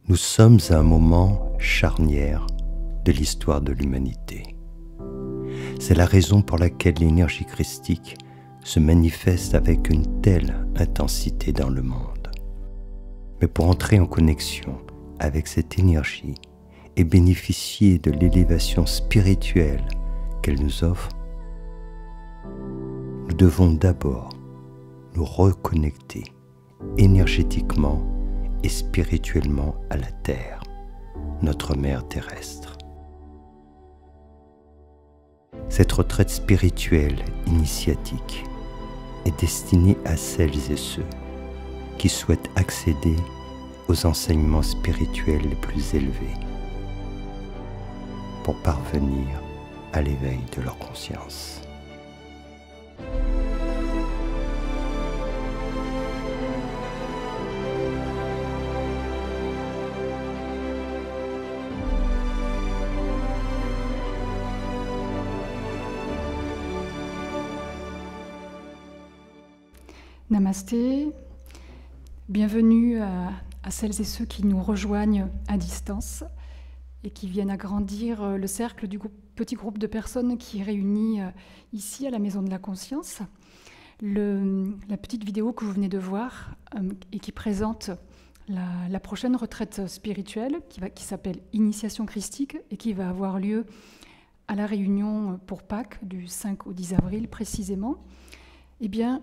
Nous sommes à un moment charnière de l'histoire de l'humanité. C'est la raison pour laquelle l'énergie christique se manifeste avec une telle intensité dans le monde. Mais pour entrer en connexion avec cette énergie et bénéficier de l'élévation spirituelle qu'elle nous offre, nous devons d'abord nous reconnecter énergétiquement et spirituellement à la Terre, notre mère terrestre. Cette retraite spirituelle initiatique est destinée à celles et ceux qui souhaitent accéder aux enseignements spirituels les plus élevés pour parvenir à l'éveil de leur conscience. Namasté, bienvenue à celles et ceux qui nous rejoignent à distance et qui viennent agrandir le cercle du petit groupe de personnes qui est réuni ici à la Maison de la Conscience. La petite vidéo que vous venez de voir et qui présente la prochaine retraite spirituelle qui s'appelle Initiation Christique et qui va avoir lieu à la Réunion pour Pâques du 5 au 10 avril précisément. Eh bien,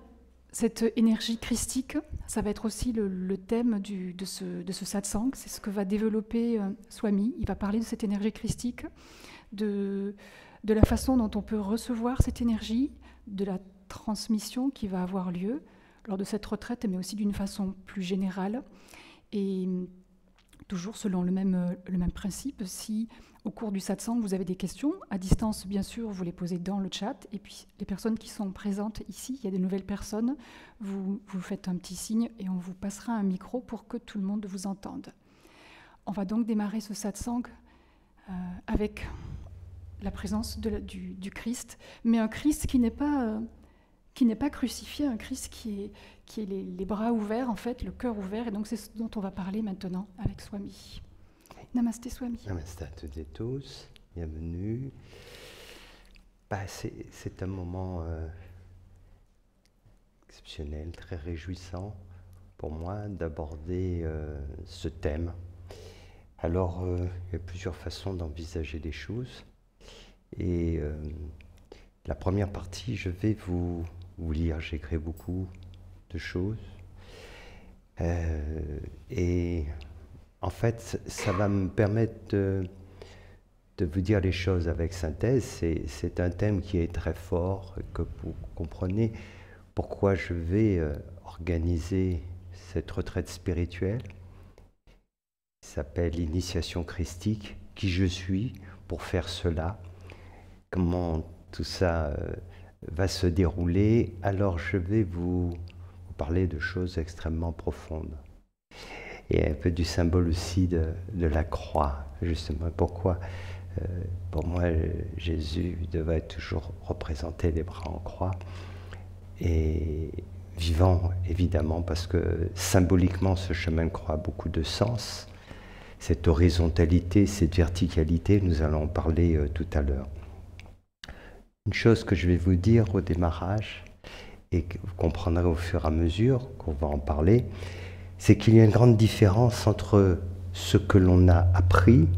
cette énergie christique, ça va être aussi le thème de ce satsang. C'est ce que va développer Swami. Il va parler de cette énergie christique, de la façon dont on peut recevoir cette énergie, de la transmission qui va avoir lieu lors de cette retraite, mais aussi d'une façon plus générale. Et toujours selon le même principe, si au cours du satsang vous avez des questions, à distance bien sûr, vous les posez dans le chat, et puis les personnes qui sont présentes ici, il y a des nouvelles personnes, vous faites un petit signe et on vous passera un micro pour que tout le monde vous entende. On va donc démarrer ce satsang avec la présence du Christ, mais un Christ qui n'est pas crucifié, un Christ qui est les bras ouverts, en fait, le cœur ouvert, et donc c'est ce dont on va parler maintenant avec Swami. Namasté Swami. Namasté à toutes et tous, bienvenue. C'est un moment exceptionnel, très réjouissant pour moi d'aborder ce thème. Alors, il y a plusieurs façons d'envisager les choses. Et la première partie, je vais vous lire, j'ai écrit beaucoup de choses. Et en fait, ça va me permettre de vous dire les choses avec synthèse. C'est un thème qui est très fort, que vous comprenez pourquoi je vais organiser cette retraite spirituelle. Il s'appelle Initiation Christique, qui je suis pour faire cela, comment tout ça va se dérouler. Alors je vais vous parler de choses extrêmement profondes. Et un peu du symbole aussi de la croix, justement. Pourquoi, pour moi, Jésus devait toujours représenter les bras en croix. Et vivant, évidemment, parce que symboliquement, ce chemin de croix a beaucoup de sens. Cette horizontalité, cette verticalité, nous allons en parler tout à l'heure. Une chose que je vais vous dire au démarrage, et que vous comprendrez au fur et à mesure qu'on va en parler, c'est qu'il y a une grande différence entre ce que l'on a appris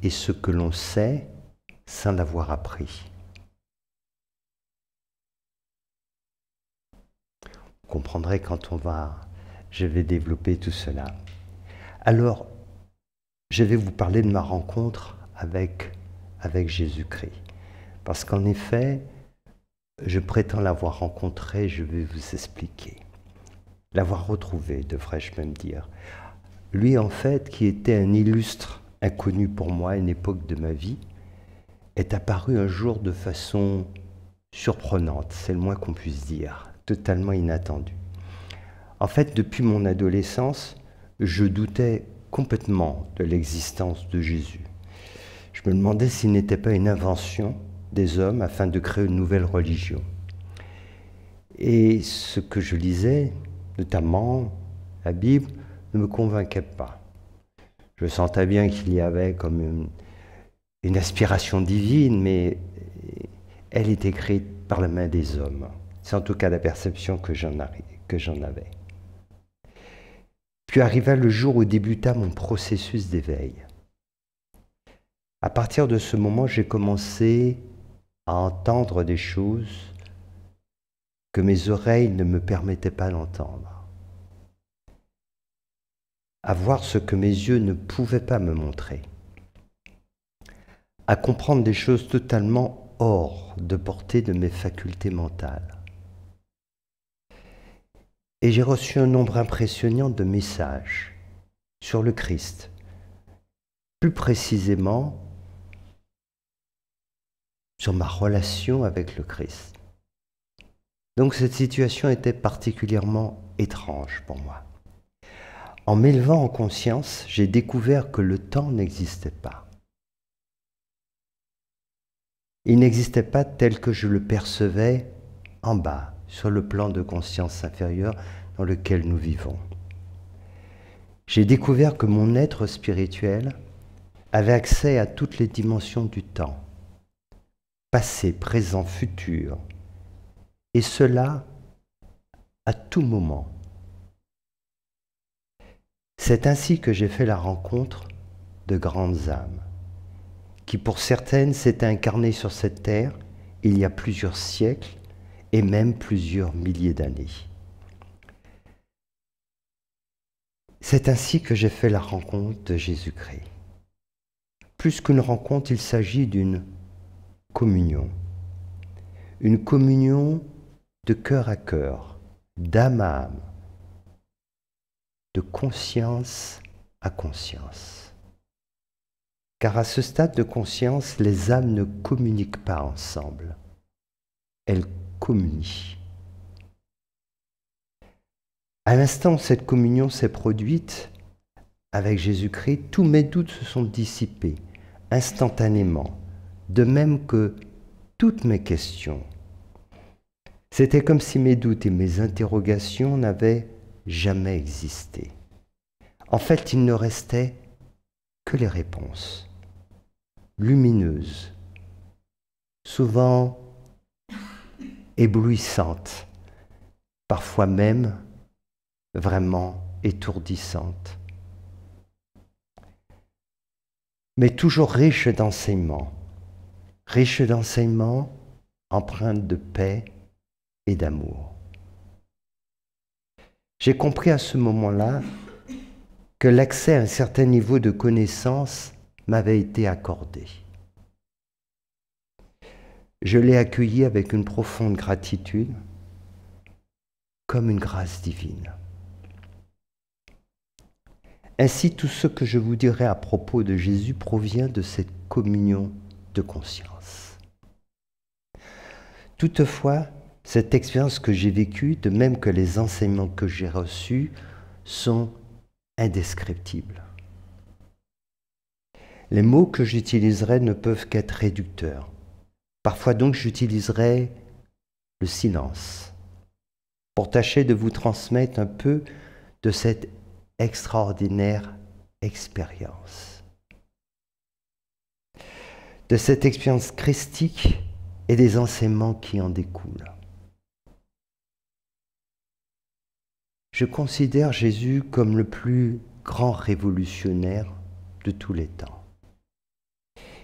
et ce que l'on sait sans l'avoir appris. Vous comprendrez quand je vais développer tout cela. Alors, je vais vous parler de ma rencontre avec Jésus-Christ. Parce qu'en effet, je prétends l'avoir rencontré, je vais vous expliquer. L'avoir retrouvé, devrais-je même dire. Lui, en fait, qui était un illustre inconnu pour moi à une époque de ma vie, est apparu un jour de façon surprenante, c'est le moins qu'on puisse dire, totalement inattendue. En fait, depuis mon adolescence, je doutais complètement de l'existence de Jésus. Je me demandais s'il n'était pas une invention des hommes afin de créer une nouvelle religion. Et ce que je lisais, notamment la Bible, ne me convainquait pas. Je sentais bien qu'il y avait comme une aspiration divine, mais elle est écrite par la main des hommes. C'est en tout cas la perception que j'en avais. Puis arriva le jour où débuta mon processus d'éveil. À partir de ce moment, j'ai commencé à entendre des choses que mes oreilles ne me permettaient pas d'entendre, à voir ce que mes yeux ne pouvaient pas me montrer, à comprendre des choses totalement hors de portée de mes facultés mentales. Et j'ai reçu un nombre impressionnant de messages sur le Christ, plus précisément sur ma relation avec le Christ. Donc cette situation était particulièrement étrange pour moi. En m'élevant en conscience, j'ai découvert que le temps n'existait pas. Il n'existait pas tel que je le percevais en bas, sur le plan de conscience inférieur dans lequel nous vivons. J'ai découvert que mon être spirituel avait accès à toutes les dimensions du temps, passé, présent, futur, et cela à tout moment. C'est ainsi que j'ai fait la rencontre de grandes âmes, qui pour certaines s'étaient incarnées sur cette terre il y a plusieurs siècles et même plusieurs milliers d'années. C'est ainsi que j'ai fait la rencontre de Jésus-Christ. Plus qu'une rencontre, il s'agit d'une communion. Une communion de cœur à cœur, d'âme à âme, de conscience à conscience. Car à ce stade de conscience, les âmes ne communiquent pas ensemble. Elles communient. À l'instant où cette communion s'est produite avec Jésus-Christ, tous mes doutes se sont dissipés instantanément, de même que toutes mes questions. C'était comme si mes doutes et mes interrogations n'avaient jamais existé. En fait, il ne restait que les réponses, lumineuses, souvent éblouissantes, parfois même vraiment étourdissantes, mais toujours riches d'enseignements empreintes de paix et d'amour. J'ai compris à ce moment-là que l'accès à un certain niveau de connaissance m'avait été accordé. Je l'ai accueilli avec une profonde gratitude, comme une grâce divine. Ainsi, tout ce que je vous dirai à propos de Jésus provient de cette communion de conscience. Toutefois, cette expérience que j'ai vécue, de même que les enseignements que j'ai reçus, sont indescriptibles. Les mots que j'utiliserai ne peuvent qu'être réducteurs. Parfois donc j'utiliserai le silence pour tâcher de vous transmettre un peu de cette extraordinaire expérience. De cette expérience christique et des enseignements qui en découlent. Je considère Jésus comme le plus grand révolutionnaire de tous les temps.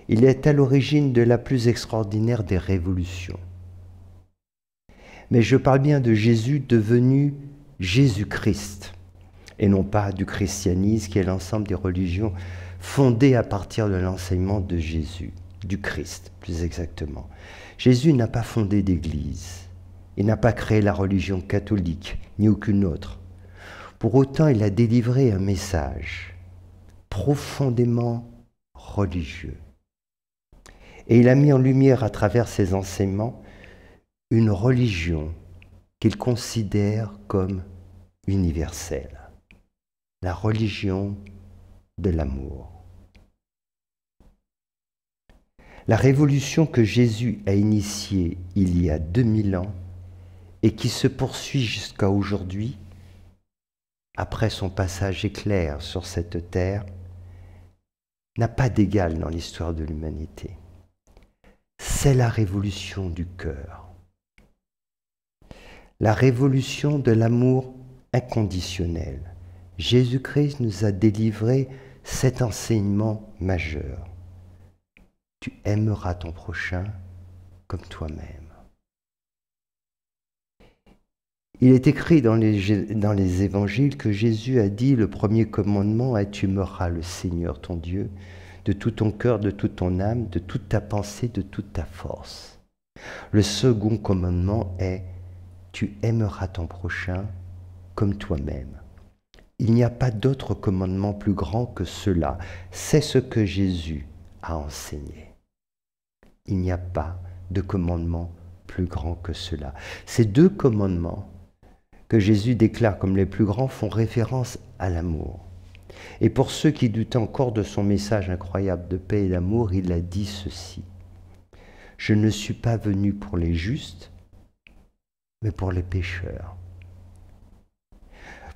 Il est à l'origine de la plus extraordinaire des révolutions. Mais je parle bien de Jésus devenu Jésus-Christ, et non pas du christianisme qui est l'ensemble des religions fondées à partir de l'enseignement de Jésus, du Christ plus exactement. Jésus n'a pas fondé d'église, il n'a pas créé la religion catholique, ni aucune autre. Pour autant, il a délivré un message profondément religieux. Et il a mis en lumière à travers ses enseignements une religion qu'il considère comme universelle, la religion de l'amour. La révolution que Jésus a initiée il y a 2000 ans et qui se poursuit jusqu'à aujourd'hui, après son passage éclair sur cette terre, n'a pas d'égal dans l'histoire de l'humanité. C'est la révolution du cœur. La révolution de l'amour inconditionnel. Jésus-Christ nous a délivré cet enseignement majeur. Tu aimeras ton prochain comme toi-même. Il est écrit dans les évangiles que Jésus a dit, le premier commandement est « Tu aimeras le Seigneur ton Dieu de tout ton cœur, de toute ton âme, de toute ta pensée, de toute ta force. » Le second commandement est « Tu aimeras ton prochain comme toi-même. » Il n'y a pas d'autre commandement plus grand que cela. C'est ce que Jésus a enseigné. Il n'y a pas de commandement plus grand que cela. Ces deux commandements que Jésus déclare comme les plus grands font référence à l'amour. Et pour ceux qui doutent encore de son message incroyable de paix et d'amour, il a dit ceci. « Je ne suis pas venu pour les justes, mais pour les pécheurs. »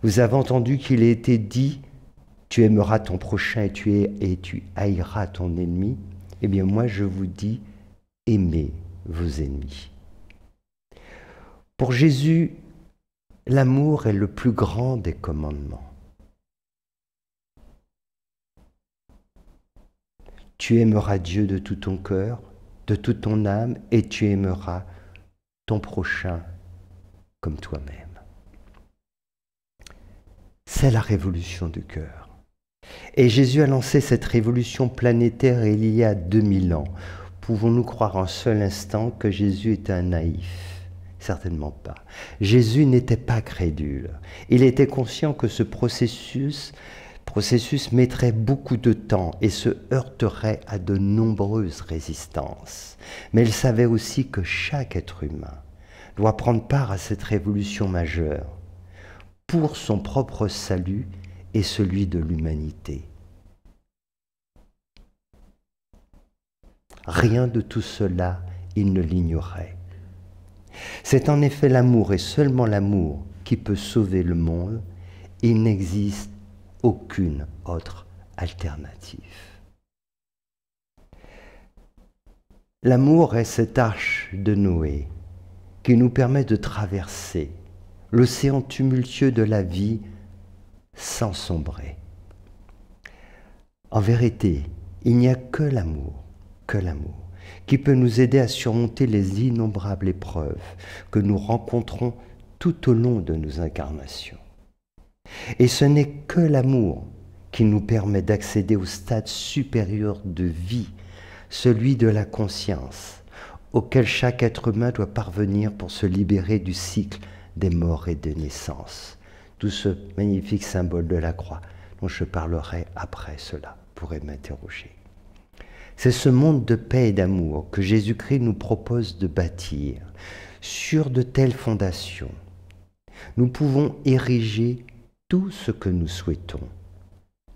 Vous avez entendu qu'il a été dit « Tu aimeras ton prochain et tu haïras ton ennemi ». Eh bien moi je vous dis « Aimez vos ennemis ». Pour Jésus, l'amour est le plus grand des commandements. Tu aimeras Dieu de tout ton cœur, de toute ton âme, et tu aimeras ton prochain comme toi-même. C'est la révolution du cœur. Et Jésus a lancé cette révolution planétaire il y a 2000 ans. Pouvons-nous croire un seul instant que Jésus était un naïf ? Certainement pas. Jésus n'était pas crédule. Il était conscient que ce processus mettrait beaucoup de temps et se heurterait à de nombreuses résistances. Mais il savait aussi que chaque être humain doit prendre part à cette révolution majeure pour son propre salut et celui de l'humanité. Rien de tout cela, il ne l'ignorait. C'est en effet l'amour et seulement l'amour qui peut sauver le monde. Il n'existe aucune autre alternative. L'amour est cette arche de Noé qui nous permet de traverser l'océan tumultueux de la vie sans sombrer. En vérité, il n'y a que l'amour, qui peut nous aider à surmonter les innombrables épreuves que nous rencontrons tout au long de nos incarnations. Et ce n'est que l'amour qui nous permet d'accéder au stade supérieur de vie, celui de la conscience, auquel chaque être humain doit parvenir pour se libérer du cycle des morts et des naissances. Tout ce magnifique symbole de la croix dont je parlerai après cela, pourrait m'interroger. C'est ce monde de paix et d'amour que Jésus-Christ nous propose de bâtir. Sur de telles fondations, nous pouvons ériger tout ce que nous souhaitons,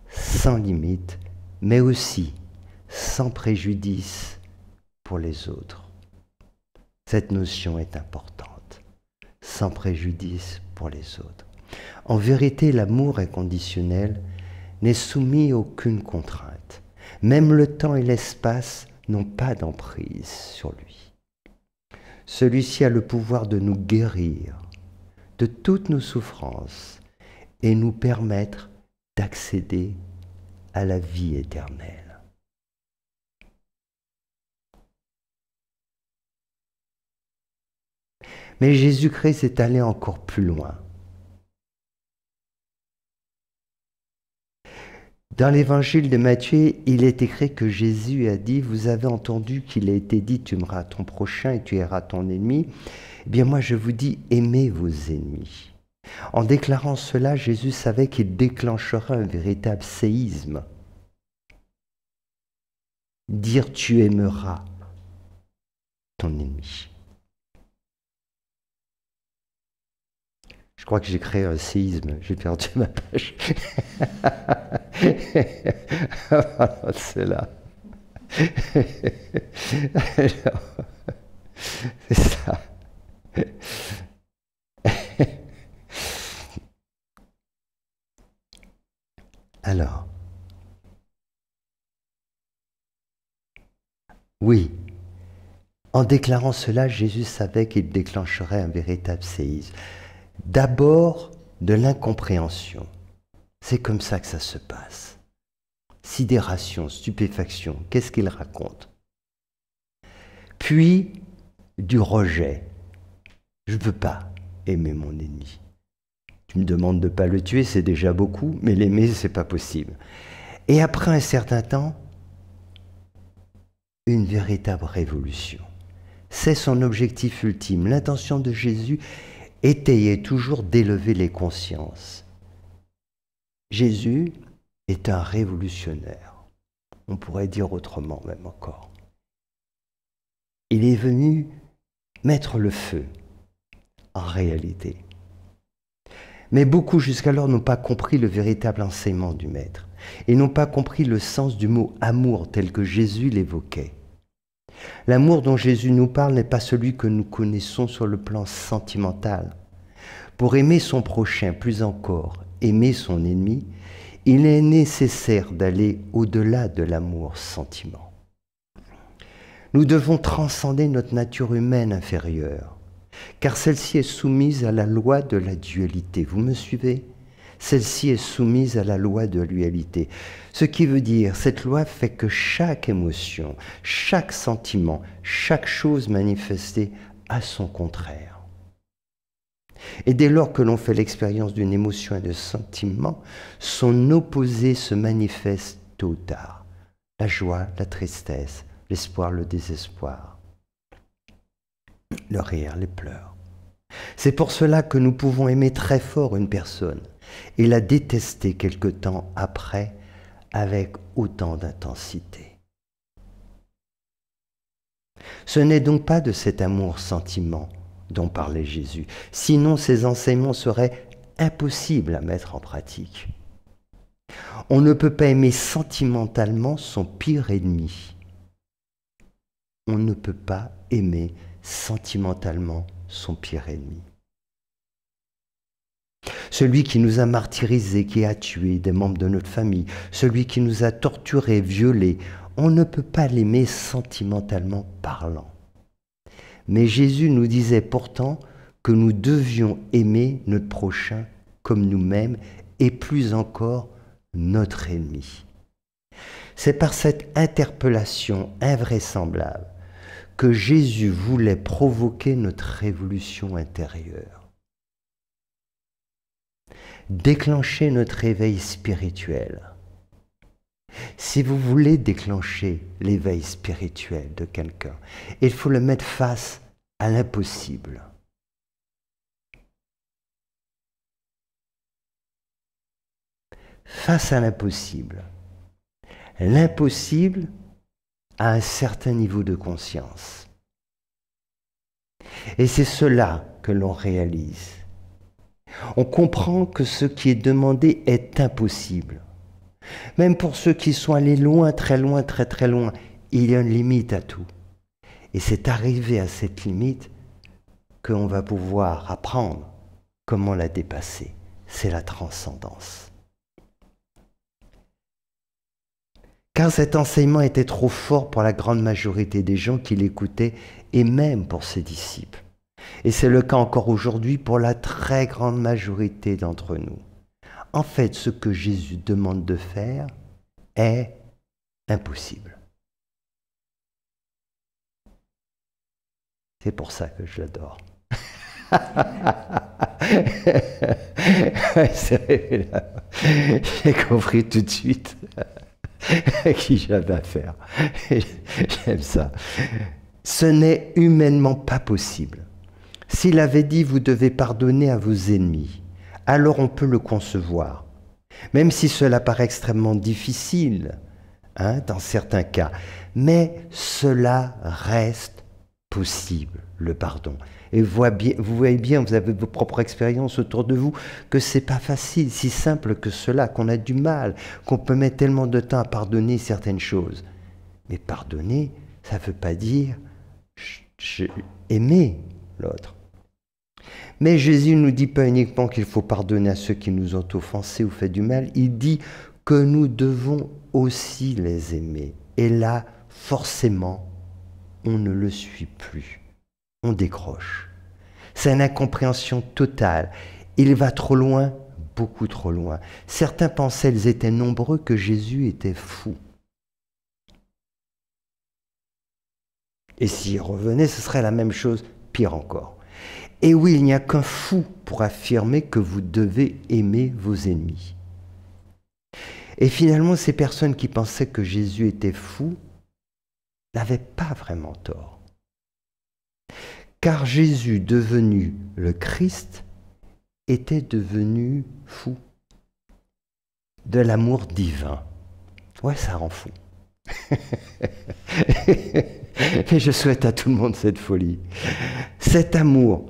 sans limite, mais aussi sans préjudice pour les autres. Cette notion est importante, sans préjudice pour les autres. En vérité, l'amour inconditionnel n'est soumis à aucune contrainte. Même le temps et l'espace n'ont pas d'emprise sur lui. Celui-ci a le pouvoir de nous guérir de toutes nos souffrances et nous permettre d'accéder à la vie éternelle. Mais Jésus-Christ est allé encore plus loin. Dans l'évangile de Matthieu, il est écrit que Jésus a dit « Vous avez entendu qu'il a été dit, tu aimeras ton prochain et tu haïras ton ennemi. Eh bien moi je vous dis, aimez vos ennemis. » En déclarant cela, Jésus savait qu'il déclencherait un véritable séisme. Dire « tu aimeras ton ennemi ». Je crois que j'ai créé un séisme, j'ai perdu ma page. Voilà, c'est là. C'est ça. Alors, Oui, en déclarant cela, Jésus savait qu'il déclencherait un véritable séisme. D'abord, de l'incompréhension. C'est comme ça que ça se passe. Sidération, stupéfaction, qu'est-ce qu'il raconte? Puis, du rejet. Je ne veux pas aimer mon ennemi. Tu me demandes de ne pas le tuer, c'est déjà beaucoup, mais l'aimer, ce n'est pas possible. Et après un certain temps, une véritable révolution. C'est son objectif ultime. L'intention de Jésus était toujours d'élever les consciences. Jésus est un révolutionnaire. On pourrait dire autrement même encore. Il est venu mettre le feu, en réalité. Mais beaucoup jusqu'alors n'ont pas compris le véritable enseignement du Maître et n'ont pas compris le sens du mot amour tel que Jésus l'évoquait. L'amour dont Jésus nous parle n'est pas celui que nous connaissons sur le plan sentimental. Pour aimer son prochain, plus encore, aimer son ennemi, il est nécessaire d'aller au-delà de l'amour-sentiment. Nous devons transcender notre nature humaine inférieure, car celle-ci est soumise à la loi de la dualité. Vous me suivez? Celle-ci est soumise à la loi de la dualité. Ce qui veut dire, cette loi fait que chaque émotion, chaque sentiment, chaque chose manifestée a son contraire. Et dès lors que l'on fait l'expérience d'une émotion et de sentiment, son opposé se manifeste tôt ou tard. La joie, la tristesse, l'espoir, le désespoir, le rire, les pleurs. C'est pour cela que nous pouvons aimer très fort une personne et la détester quelque temps après avec autant d'intensité. Ce n'est donc pas de cet amour-sentiment dont parlait Jésus, sinon ces enseignements seraient impossibles à mettre en pratique. On ne peut pas aimer sentimentalement son pire ennemi. On ne peut pas aimer sentimentalement son pire ennemi. Celui qui nous a martyrisés, qui a tué des membres de notre famille, celui qui nous a torturés, violés, on ne peut pas l'aimer sentimentalement parlant. Mais Jésus nous disait pourtant que nous devions aimer notre prochain comme nous-mêmes et plus encore notre ennemi. C'est par cette interpellation invraisemblable que Jésus voulait provoquer notre révolution intérieure. Déclencher notre réveil spirituel. Si vous voulez déclencher l'éveil spirituel de quelqu'un, il faut le mettre face à l'impossible. Face à l'impossible. L'impossible a un certain niveau de conscience. Et c'est cela que l'on réalise. On comprend que ce qui est demandé est impossible. Même pour ceux qui sont allés loin, très loin, très très loin, il y a une limite à tout. Et c'est arrivé à cette limite qu'on va pouvoir apprendre comment la dépasser. C'est la transcendance. Car cet enseignement était trop fort pour la grande majorité des gens qui l'écoutaient et même pour ses disciples. Et c'est le cas encore aujourd'hui pour la très grande majorité d'entre nous. En fait, ce que Jésus demande de faire est impossible. C'est pour ça que je l'adore. J'ai compris tout de suite qui j'avais à faire. J'aime ça. Ce n'est humainement pas possible. S'il avait dit « vous devez pardonner à vos ennemis », alors on peut le concevoir, même si cela paraît extrêmement difficile, dans certains cas. Mais cela reste possible, le pardon. Et vous voyez bien, vous avez vos propres expériences autour de vous, que c'est pas facile, si simple que cela, qu'on a du mal, qu'on peut mettre tellement de temps à pardonner certaines choses. Mais pardonner, ça ne veut pas dire aimer l'autre. Mais Jésus ne nous dit pas uniquement qu'il faut pardonner à ceux qui nous ont offensés ou fait du mal, il dit que nous devons aussi les aimer. Et là, forcément, on ne le suit plus. On décroche. C'est une incompréhension totale. Il va trop loin, beaucoup trop loin. Certains pensaient, ils étaient nombreux, que Jésus était fou. Et s'il revenait, ce serait la même chose, pire encore. Et oui, il n'y a qu'un fou pour affirmer que vous devez aimer vos ennemis. Et finalement, ces personnes qui pensaient que Jésus était fou n'avaient pas vraiment tort. Car Jésus, devenu le Christ, était devenu fou de l'amour divin. Ouais, ça rend fou. Et je souhaite à tout le monde cette folie. Cet amour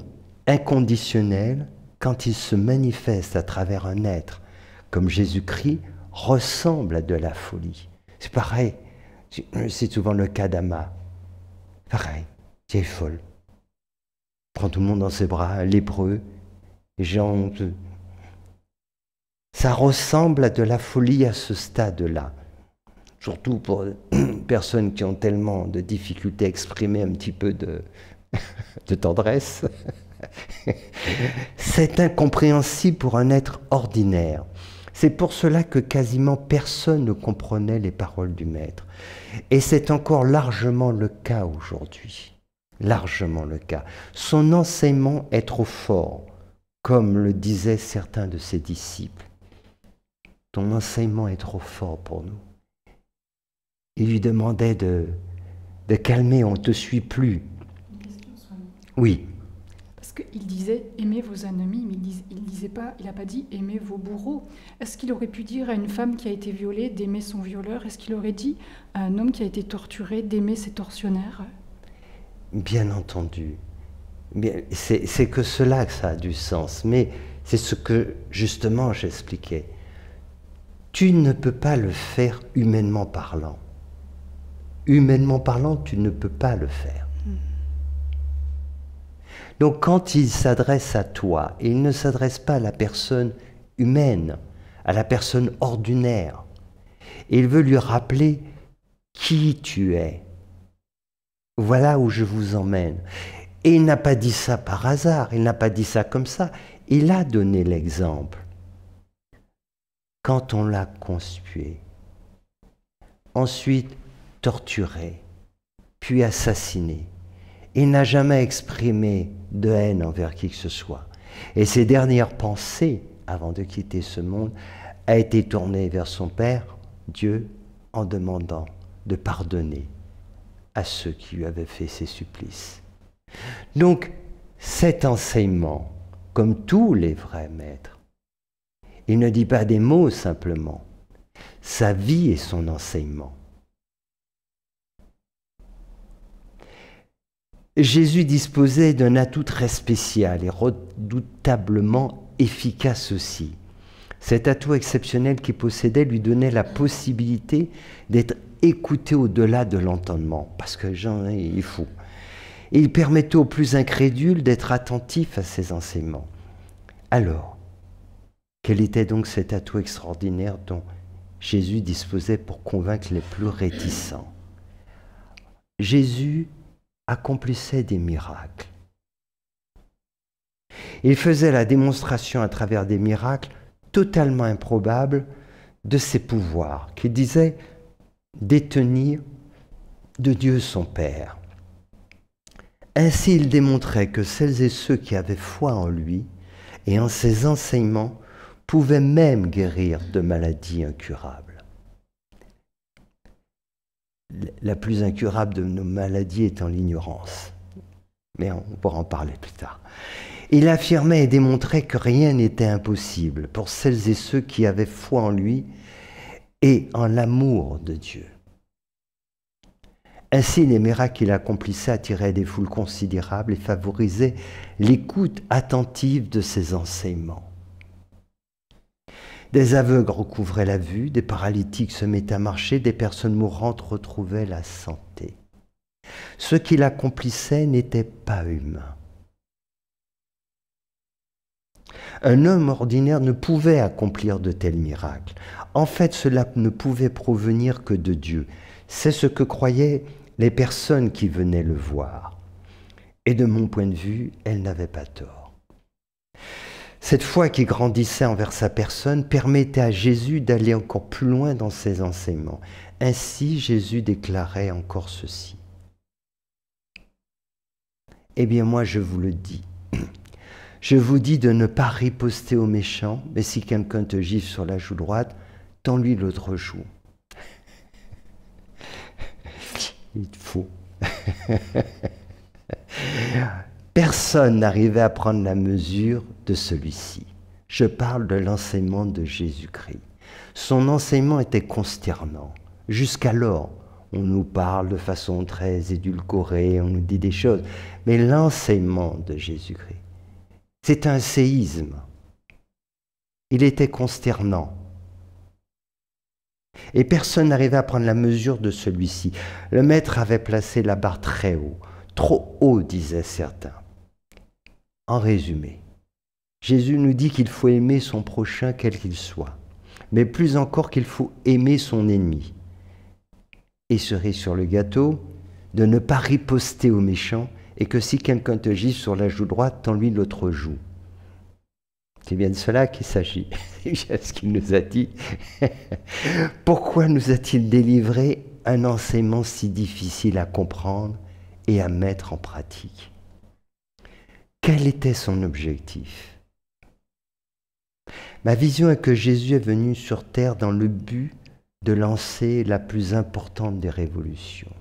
inconditionnel, quand il se manifeste à travers un être comme Jésus-Christ, ressemble à de la folie. C'est pareil, c'est souvent le cas d'Ama. Pareil, elle est folle. Prend tout le monde dans ses bras, lépreux, les gens... Ça ressemble à de la folie à ce stade-là. Surtout pour personnes qui ont tellement de difficultés à exprimer un petit peu de tendresse. C'est incompréhensible pour un être ordinaire. C'est pour cela que quasiment personne ne comprenait les paroles du Maître. Et c'est encore largement le cas aujourd'hui. Largement le cas. Son enseignement est trop fort, comme le disaient certains de ses disciples. Ton enseignement est trop fort pour nous. Il lui demandait de calmer, on ne te suit plus. Une question, Swami. Oui. Parce qu'il disait « aimez vos ennemis », mais il n'a pas dit « aimez vos bourreaux ». Est-ce qu'il aurait pu dire à une femme qui a été violée d'aimer son violeur? Est-ce qu'il aurait dit à un homme qui a été torturé d'aimer ses tortionnaires? Bien entendu. C'est que cela que ça a du sens. Mais c'est ce que, justement, j'expliquais. Tu ne peux pas le faire humainement parlant. Humainement parlant, tu ne peux pas le faire. Donc quand il s'adresse à toi, il ne s'adresse pas à la personne humaine, à la personne ordinaire. Il veut lui rappeler qui tu es. Voilà où je vous emmène. Et il n'a pas dit ça par hasard, il n'a pas dit ça comme ça. Il a donné l'exemple. Quand on l'a conspué, ensuite torturé, puis assassiné, il n'a jamais exprimé de haine envers qui que ce soit. Et ses dernières pensées, avant de quitter ce monde, a été tournée vers son Père, Dieu, en demandant de pardonner à ceux qui lui avaient fait ces supplices. Donc, cet enseignement, comme tous les vrais maîtres, il ne dit pas des mots simplement. Sa vie est son enseignement. Jésus disposait d'un atout très spécial et redoutablement efficace aussi. Cet atout exceptionnel qu'il possédait lui donnait la possibilité d'être écouté au-delà de l'entendement, parce que Jean est fou. Et il permettait aux plus incrédules d'être attentifs à ses enseignements. Alors, quel était donc cet atout extraordinaire dont Jésus disposait pour convaincre les plus réticents? Jésus accomplissait des miracles. Il faisait la démonstration à travers des miracles totalement improbables de ses pouvoirs, qu'il disait détenir de Dieu son Père. Ainsi, il démontrait que celles et ceux qui avaient foi en lui et en ses enseignements pouvaient même guérir de maladies incurables. La plus incurable de nos maladies étant l'ignorance. Mais on pourra en parler plus tard. Il affirmait et démontrait que rien n'était impossible pour celles et ceux qui avaient foi en lui et en l'amour de Dieu. Ainsi, les miracles qu'il accomplissait attiraient des foules considérables et favorisaient l'écoute attentive de ses enseignements. Des aveugles recouvraient la vue, des paralytiques se mettaient à marcher, des personnes mourantes retrouvaient la santé. Ce qu'il accomplissait n'était pas humain. Un homme ordinaire ne pouvait accomplir de tels miracles. En fait, cela ne pouvait provenir que de Dieu. C'est ce que croyaient les personnes qui venaient le voir. Et de mon point de vue, elle n'avait pas tort. Cette foi qui grandissait envers sa personne permettait à Jésus d'aller encore plus loin dans ses enseignements. Ainsi, Jésus déclarait encore ceci. « Eh bien, moi, je vous le dis. Je vous dis de ne pas riposter aux méchants, mais si quelqu'un te gifle sur la joue droite, tends-lui l'autre joue. » Il faut. Personne n'arrivait à prendre la mesure de celui-ci. Je parle de l'enseignement de Jésus-Christ. Son enseignement était consternant. Jusqu'alors, on nous parle de façon très édulcorée, on nous dit des choses. Mais l'enseignement de Jésus-Christ, c'est un séisme. Il était consternant. Et personne n'arrivait à prendre la mesure de celui-ci. Le maître avait placé la barre très haut. Trop haut, disaient certains. En résumé, Jésus nous dit qu'il faut aimer son prochain quel qu'il soit, mais plus encore qu'il faut aimer son ennemi. Et cerise sur le gâteau, de ne pas riposter aux méchants et que si quelqu'un te gifle sur la joue droite, tends-lui l'autre joue. C'est bien de cela qu'il s'agit. C'est bien ce qu'il nous a dit. Pourquoi nous a-t-il délivré un enseignement si difficile à comprendre et à mettre en pratique? Quel était son objectif? Ma vision est que Jésus est venu sur terre dans le but de lancer la plus importante des révolutions.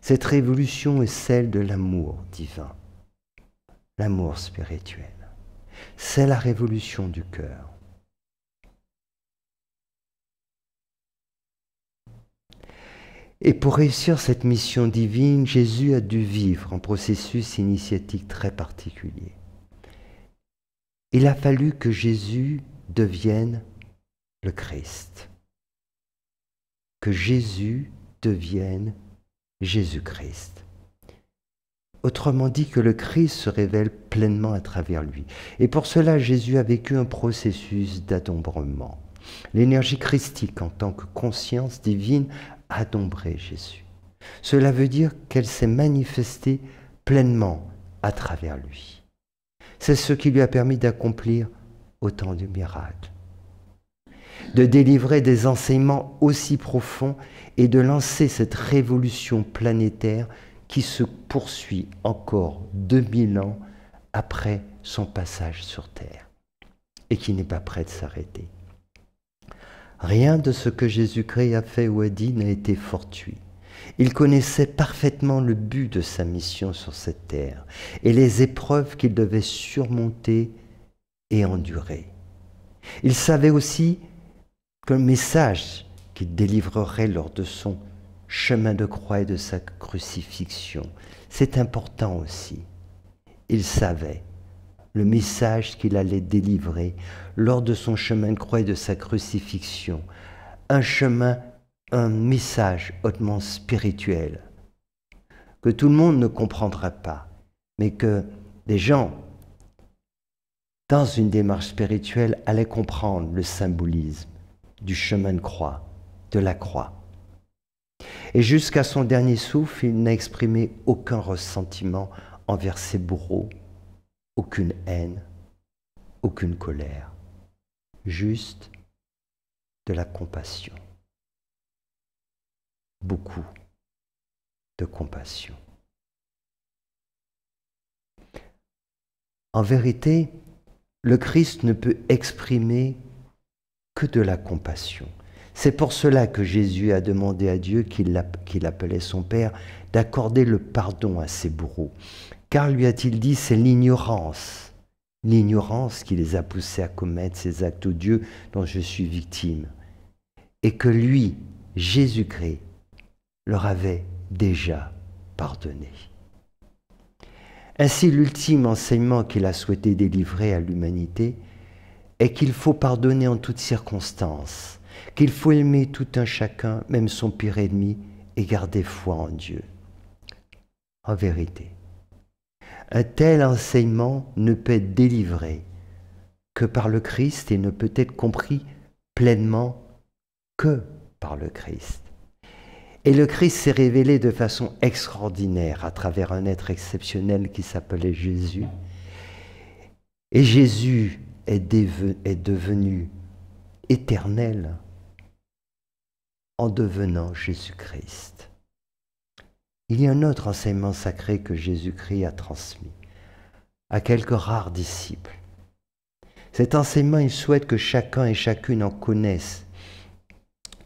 Cette révolution est celle de l'amour divin, l'amour spirituel. C'est la révolution du cœur. Et pour réussir cette mission divine, Jésus a dû vivre un processus initiatique très particulier. Il a fallu que Jésus devienne le Christ. Que Jésus devienne Jésus-Christ. Autrement dit, que le Christ se révèle pleinement à travers lui. Et pour cela, Jésus a vécu un processus d'adombrement. L'énergie christique en tant que conscience divine a adombré Jésus. Cela veut dire qu'elle s'est manifestée pleinement à travers lui. C'est ce qui lui a permis d'accomplir autant de miracles, de délivrer des enseignements aussi profonds et de lancer cette révolution planétaire qui se poursuit encore 2000 ans après son passage sur Terre et qui n'est pas prêt de s'arrêter. Rien de ce que Jésus-Christ a fait ou a dit n'a été fortuit. Il connaissait parfaitement le but de sa mission sur cette terre et les épreuves qu'il devait surmonter et endurer. Il savait aussi que le message qu'il délivrerait lors de son chemin de croix et de sa crucifixion, c'est important aussi. Il savait le message qu'il allait délivrer lors de son chemin de croix et de sa crucifixion, un message hautement spirituel, que tout le monde ne comprendra pas, mais que des gens, dans une démarche spirituelle, allaient comprendre le symbolisme du chemin de croix, de la croix. Et jusqu'à son dernier souffle, il n'a exprimé aucun ressentiment envers ses bourreaux, aucune haine, aucune colère, juste de la compassion. Beaucoup de compassion. En vérité, le Christ ne peut exprimer que de la compassion. C'est pour cela que Jésus a demandé à Dieu, qu'il appelait son Père, d'accorder le pardon à ses bourreaux. Car, lui a-t-il dit, c'est l'ignorance qui les a poussés à commettre ces actes odieux dont je suis victime. Et que lui, Jésus-Christ, leur avait déjà pardonné. Ainsi, l'ultime enseignement qu'il a souhaité délivrer à l'humanité est qu'il faut pardonner en toutes circonstances, qu'il faut aimer tout un chacun, même son pire ennemi, et garder foi en Dieu. En vérité, un tel enseignement ne peut être délivré que par le Christ et ne peut être compris pleinement que par le Christ. Et le Christ s'est révélé de façon extraordinaire à travers un être exceptionnel qui s'appelait Jésus. Et Jésus est devenu éternel en devenant Jésus-Christ. Il y a un autre enseignement sacré que Jésus-Christ a transmis à quelques rares disciples. Cet enseignement, il souhaite que chacun et chacune en connaisse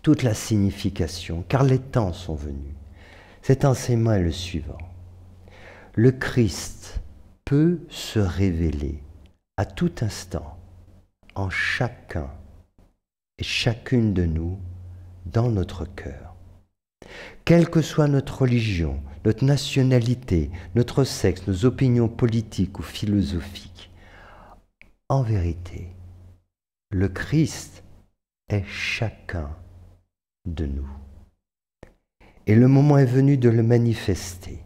toute la signification, car les temps sont venus. Cet enseignement est le suivant. Le Christ peut se révéler à tout instant en chacun et chacune de nous dans notre cœur. Quelle que soit notre religion, notre nationalité, notre sexe, nos opinions politiques ou philosophiques, en vérité, le Christ est chacun de nous. Et le moment est venu de le manifester.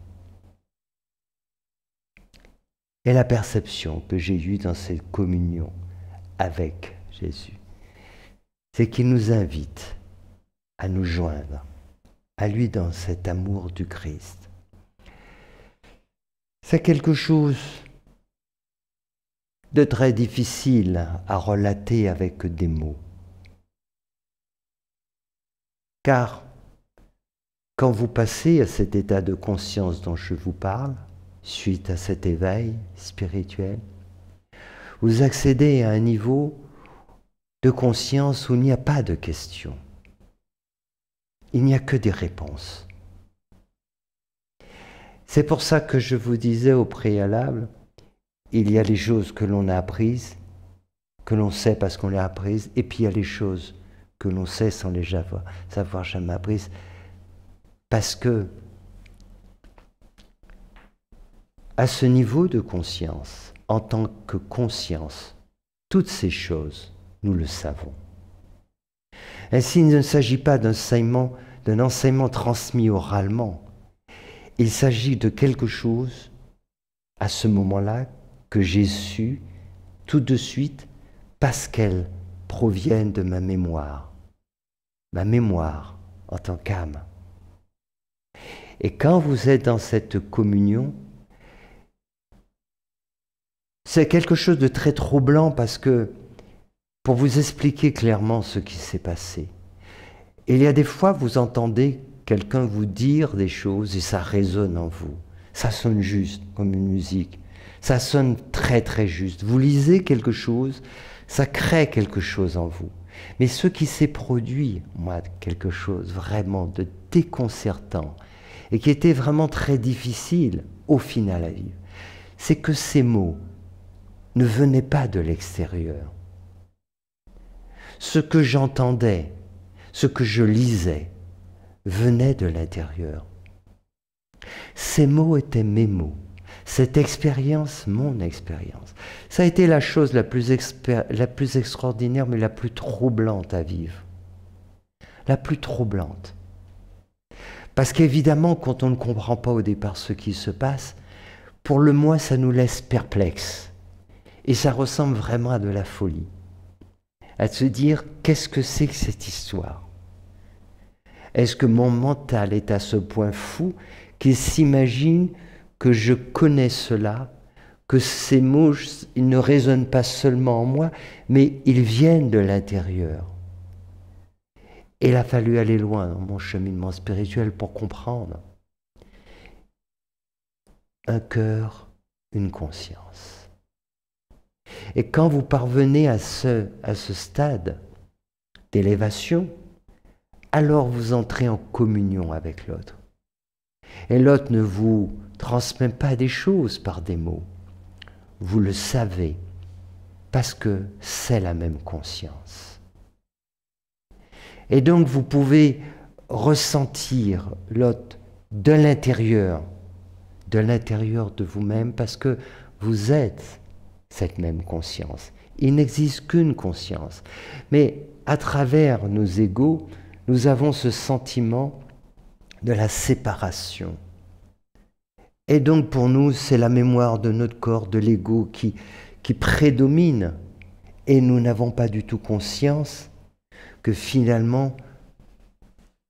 Et la perception que j'ai eue dans cette communion avec Jésus, c'est qu'il nous invite à nous joindre à lui dans cet amour du Christ. C'est quelque chose de très difficile à relater avec des mots. Car quand vous passez à cet état de conscience dont je vous parle, suite à cet éveil spirituel, vous accédez à un niveau de conscience où il n'y a pas de questions. Il n'y a que des réponses. C'est pour ça que je vous disais au préalable, il y a les choses que l'on a apprises, que l'on sait parce qu'on les a apprises, et puis il y a les choses que l'on sait sans les savoir jamais apprises, parce que à ce niveau de conscience, en tant que conscience, toutes ces choses, nous le savons. Ainsi, il ne s'agit pas d'un enseignement transmis oralement. Il s'agit de quelque chose, à ce moment-là, que j'ai su tout de suite parce qu'elles proviennent de ma mémoire en tant qu'âme. Et quand vous êtes dans cette communion, c'est quelque chose de très troublant parce que, pour vous expliquer clairement ce qui s'est passé, il y a des fois, vous entendez quelqu'un vous dire des choses et ça résonne en vous. Ça sonne juste comme une musique. Ça sonne très très juste. Vous lisez quelque chose, ça crée quelque chose en vous. Mais ce qui s'est produit, moi, quelque chose vraiment de déconcertant et qui était vraiment très difficile au final à vivre, c'est que ces mots ne venaient pas de l'extérieur. Ce que j'entendais, ce que je lisais, venait de l'intérieur. Ces mots étaient mes mots. Cette expérience, mon expérience. Ça a été la chose la plus extraordinaire, mais la plus troublante à vivre. La plus troublante. Parce qu'évidemment, quand on ne comprend pas au départ ce qui se passe, pour le moins, ça nous laisse perplexes. Et ça ressemble vraiment à de la folie. À se dire, qu'est-ce que c'est que cette histoire? Est-ce que mon mental est à ce point fou qu'il s'imagine que je connais cela, que ces mots, ils ne résonnent pas seulement en moi, mais ils viennent de l'intérieur. Et il a fallu aller loin dans mon cheminement spirituel pour comprendre. Un cœur, une conscience. Et quand vous parvenez à ce stade d'élévation, alors vous entrez en communion avec l'autre. Et l'autre ne vous transmet pas des choses par des mots. Vous le savez parce que c'est la même conscience. Et donc vous pouvez ressentir l'autre de l'intérieur de vous-même parce que vous êtes cette même conscience. Il n'existe qu'une conscience. Mais à travers nos égos, nous avons ce sentiment de la séparation. Et donc pour nous, c'est la mémoire de notre corps, de l'ego qui prédomine. Et nous n'avons pas du tout conscience que finalement,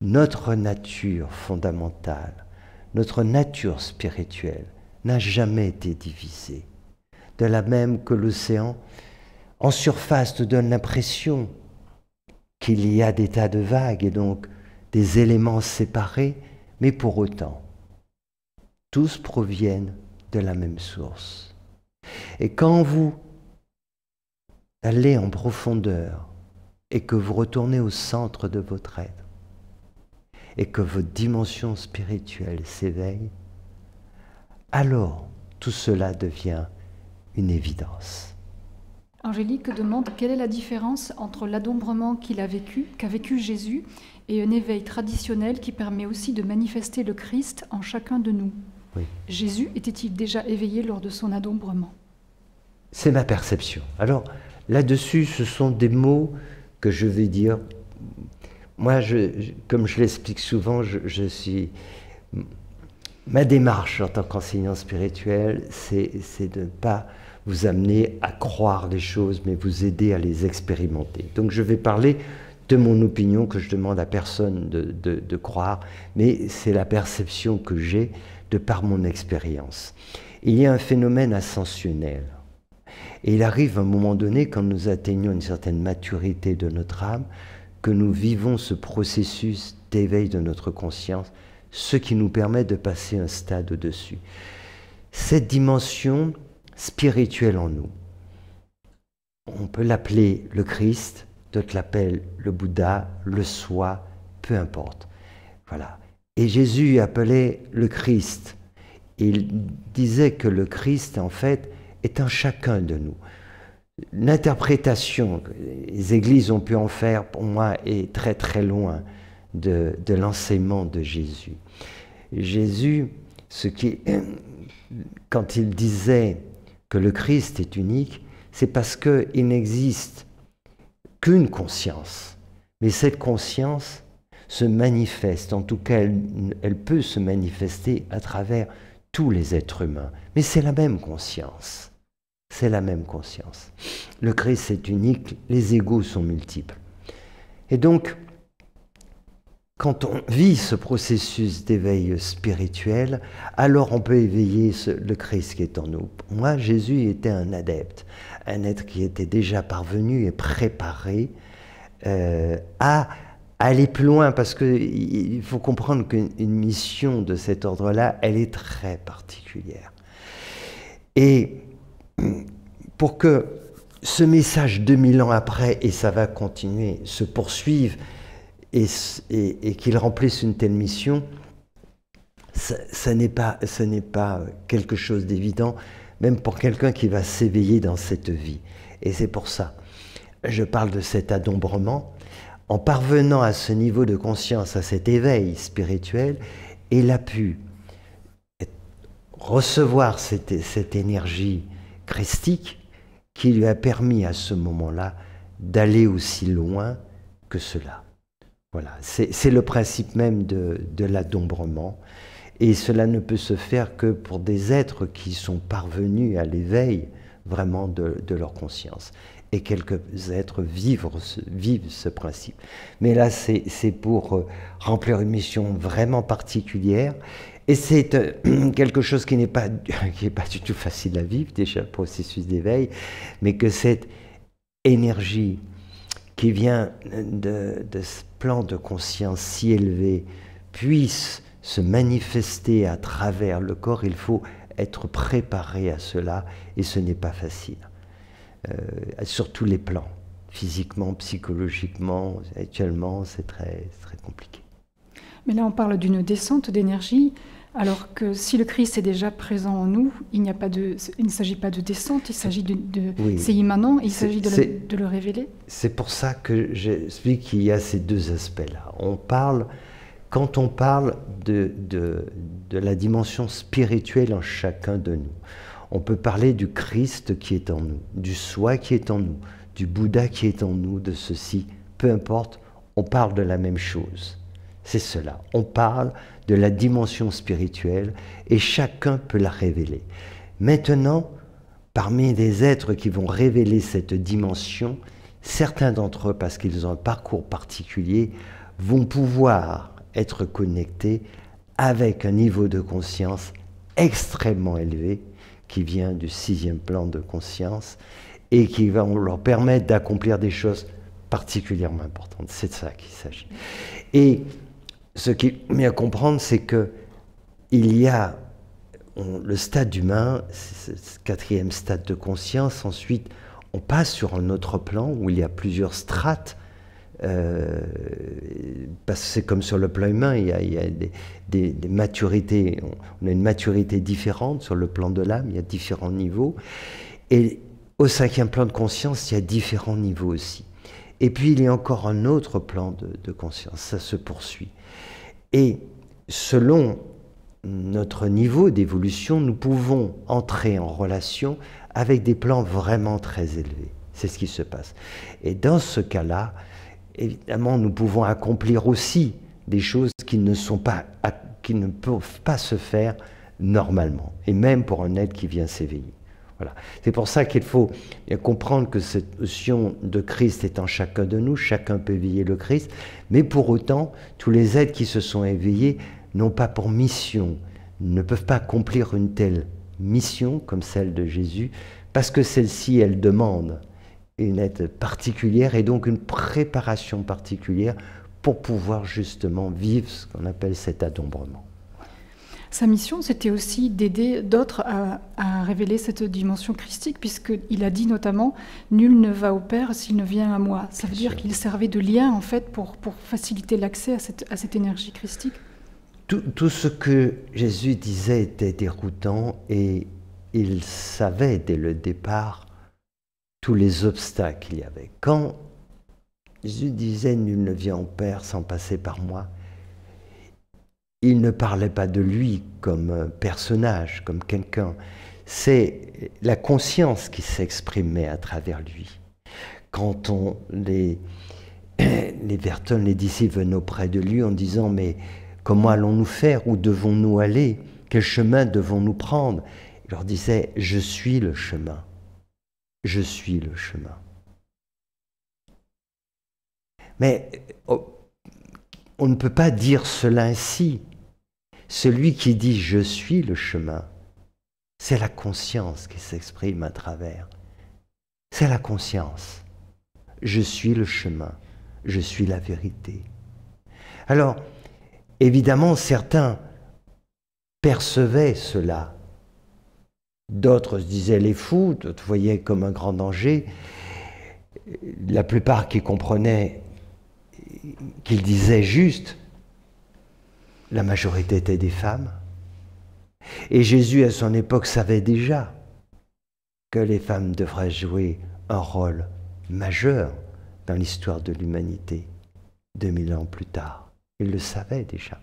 notre nature fondamentale, notre nature spirituelle n'a jamais été divisée. De la même que l'océan, en surface, nous donne l'impression qu'il y a des tas de vagues et donc des éléments séparés, mais pour autant, tous proviennent de la même source. Et quand vous allez en profondeur et que vous retournez au centre de votre être et que votre dimension spirituelle s'éveille, alors tout cela devient une évidence. Angélique demande quelle est la différence entre l'adombrement qu'a vécu Jésus, et un éveil traditionnel qui permet aussi de manifester le Christ en chacun de nous. Oui. Jésus était-il déjà éveillé lors de son adombrement? C'est ma perception. Alors, là-dessus, ce sont des mots que je vais dire. Moi, comme je l'explique souvent, ma démarche en tant qu'enseignant spirituel, c'est de ne pas vous amener à croire les choses, mais vous aider à les expérimenter. Donc, je vais parler de mon opinion que je demande à personne de croire, mais c'est la perception que j'ai de par mon expérience. Il y a un phénomène ascensionnel. Et il arrive à un moment donné, quand nous atteignons une certaine maturité de notre âme, que nous vivons ce processus d'éveil de notre conscience, ce qui nous permet de passer un stade au-dessus. Cette dimension spirituelle en nous, on peut l'appeler le Christ, d'autres l'appellent le Bouddha, le soi, peu importe. Voilà. Et Jésus appelait le Christ. Il disait que le Christ, en fait, est en chacun de nous. L'interprétation que les églises ont pu en faire, pour moi, est très très loin de l'enseignement de Jésus. Jésus, quand il disait que le Christ est unique, c'est parce qu'il n'existe qu'une conscience. Mais cette conscience se manifeste, en tout cas elle peut se manifester à travers tous les êtres humains. Mais c'est la même conscience. C'est la même conscience. Le Christ est unique, les égos sont multiples. Et donc, quand on vit ce processus d'éveil spirituel, alors on peut éveiller le Christ qui est en nous. Moi, Jésus était un adepte, un être qui était déjà parvenu et préparé à aller plus loin, parce qu'il faut comprendre qu'une mission de cet ordre-là, elle est très particulière. Et pour que ce message 2000 ans après, et ça va continuer, se poursuive, et qu'il remplisse une telle mission, ce n'est pas quelque chose d'évident, même pour quelqu'un qui va s'éveiller dans cette vie. Et c'est pour ça, je parle de cet adombrement. En parvenant à ce niveau de conscience, à cet éveil spirituel, il a pu recevoir cette énergie christique qui lui a permis à ce moment-là d'aller aussi loin que cela. Voilà, c'est le principe même de l'adombrement, et cela ne peut se faire que pour des êtres qui sont parvenus à l'éveil vraiment de leur conscience. Et quelques êtres vivent ce principe. Mais là, c'est pour remplir une mission vraiment particulière, et c'est quelque chose qui n'est pas du tout facile à vivre, déjà le processus d'éveil, mais que cette énergie qui vient de ce plan de conscience si élevé puisse se manifester à travers le corps, il faut être préparé à cela, et ce n'est pas facile. Sur tous les plans, physiquement, psychologiquement, actuellement, c'est très compliqué. Mais là, on parle d'une descente d'énergie, alors que si le Christ est déjà présent en nous, il ne s'agit pas de descente, il s'agit oui, c'est immanent, il s'agit de le révéler. C'est pour ça que j'explique qu'il y a ces deux aspects-là. Quand on parle de la dimension spirituelle en chacun de nous, on peut parler du Christ qui est en nous, du soi qui est en nous, du Bouddha qui est en nous, de ceci, peu importe, on parle de la même chose. C'est cela, on parle de la dimension spirituelle et chacun peut la révéler. Maintenant, parmi les êtres qui vont révéler cette dimension, certains d'entre eux, parce qu'ils ont un parcours particulier, vont pouvoir être connectés avec un niveau de conscience extrêmement élevé qui vient du 6e plan de conscience et qui va leur permettre d'accomplir des choses particulièrement importantes. C'est de ça qu'il s'agit. Et ce qui est bien à comprendre, c'est que il y a le stade humain, c'est le 4e stade de conscience. Ensuite, on passe sur un autre plan où il y a plusieurs strates. Parce que c'est comme sur le plan humain, il y a des maturités. On a une maturité différente sur le plan de l'âme, il y a différents niveaux. Et au 5e plan de conscience, il y a différents niveaux aussi. Et puis, il y a encore un autre plan de conscience, ça se poursuit. Et selon notre niveau d'évolution, nous pouvons entrer en relation avec des plans vraiment très élevés. C'est ce qui se passe. Et dans ce cas-là, évidemment, nous pouvons accomplir aussi des choses qui ne peuvent pas se faire normalement, et même pour un être qui vient s'éveiller. Voilà. C'est pour ça qu'il faut bien comprendre que cette notion de Christ est en chacun de nous, chacun peut éveiller le Christ, mais pour autant, tous les êtres qui se sont éveillés n'ont pas pour mission, ne peuvent pas accomplir une telle mission comme celle de Jésus, parce que celle-ci, elle demande une aide particulière et donc une préparation particulière pour pouvoir justement vivre ce qu'on appelle cet adombrement. Sa mission, c'était aussi d'aider d'autres à révéler cette dimension christique, puisqu'il a dit notamment « Nul ne va au Père s'il ne vient à moi ». Ça veut dire qu'il servait de lien, en fait, pour faciliter l'accès à cette énergie christique. Tout ce que Jésus disait était déroutant et il savait dès le départ tous les obstacles qu'il y avait. Quand Jésus disait « Nul ne vient au Père sans passer par moi », il ne parlait pas de lui comme un personnage, comme quelqu'un. C'est la conscience qui s'exprimait à travers lui. Quand les Verton, les disciples venaient auprès de lui en disant « Mais comment allons-nous faire? Où devons-nous aller? Quel chemin devons-nous prendre ?» Il leur disait « Je suis le chemin. Je suis le chemin. » Mais on ne peut pas dire cela ainsi. Celui qui dit « je suis le chemin », c'est la conscience qui s'exprime à travers. C'est la conscience. Je suis le chemin, je suis la vérité. Alors, évidemment, certains percevaient cela. D'autres se disaient les fous, d'autres voyaient comme un grand danger. La plupart qui comprenaient qu'il disait juste, la majorité étaient des femmes. Et Jésus, à son époque, savait déjà que les femmes devraient jouer un rôle majeur dans l'histoire de l'humanité, 2000 ans plus tard. Il le savait déjà.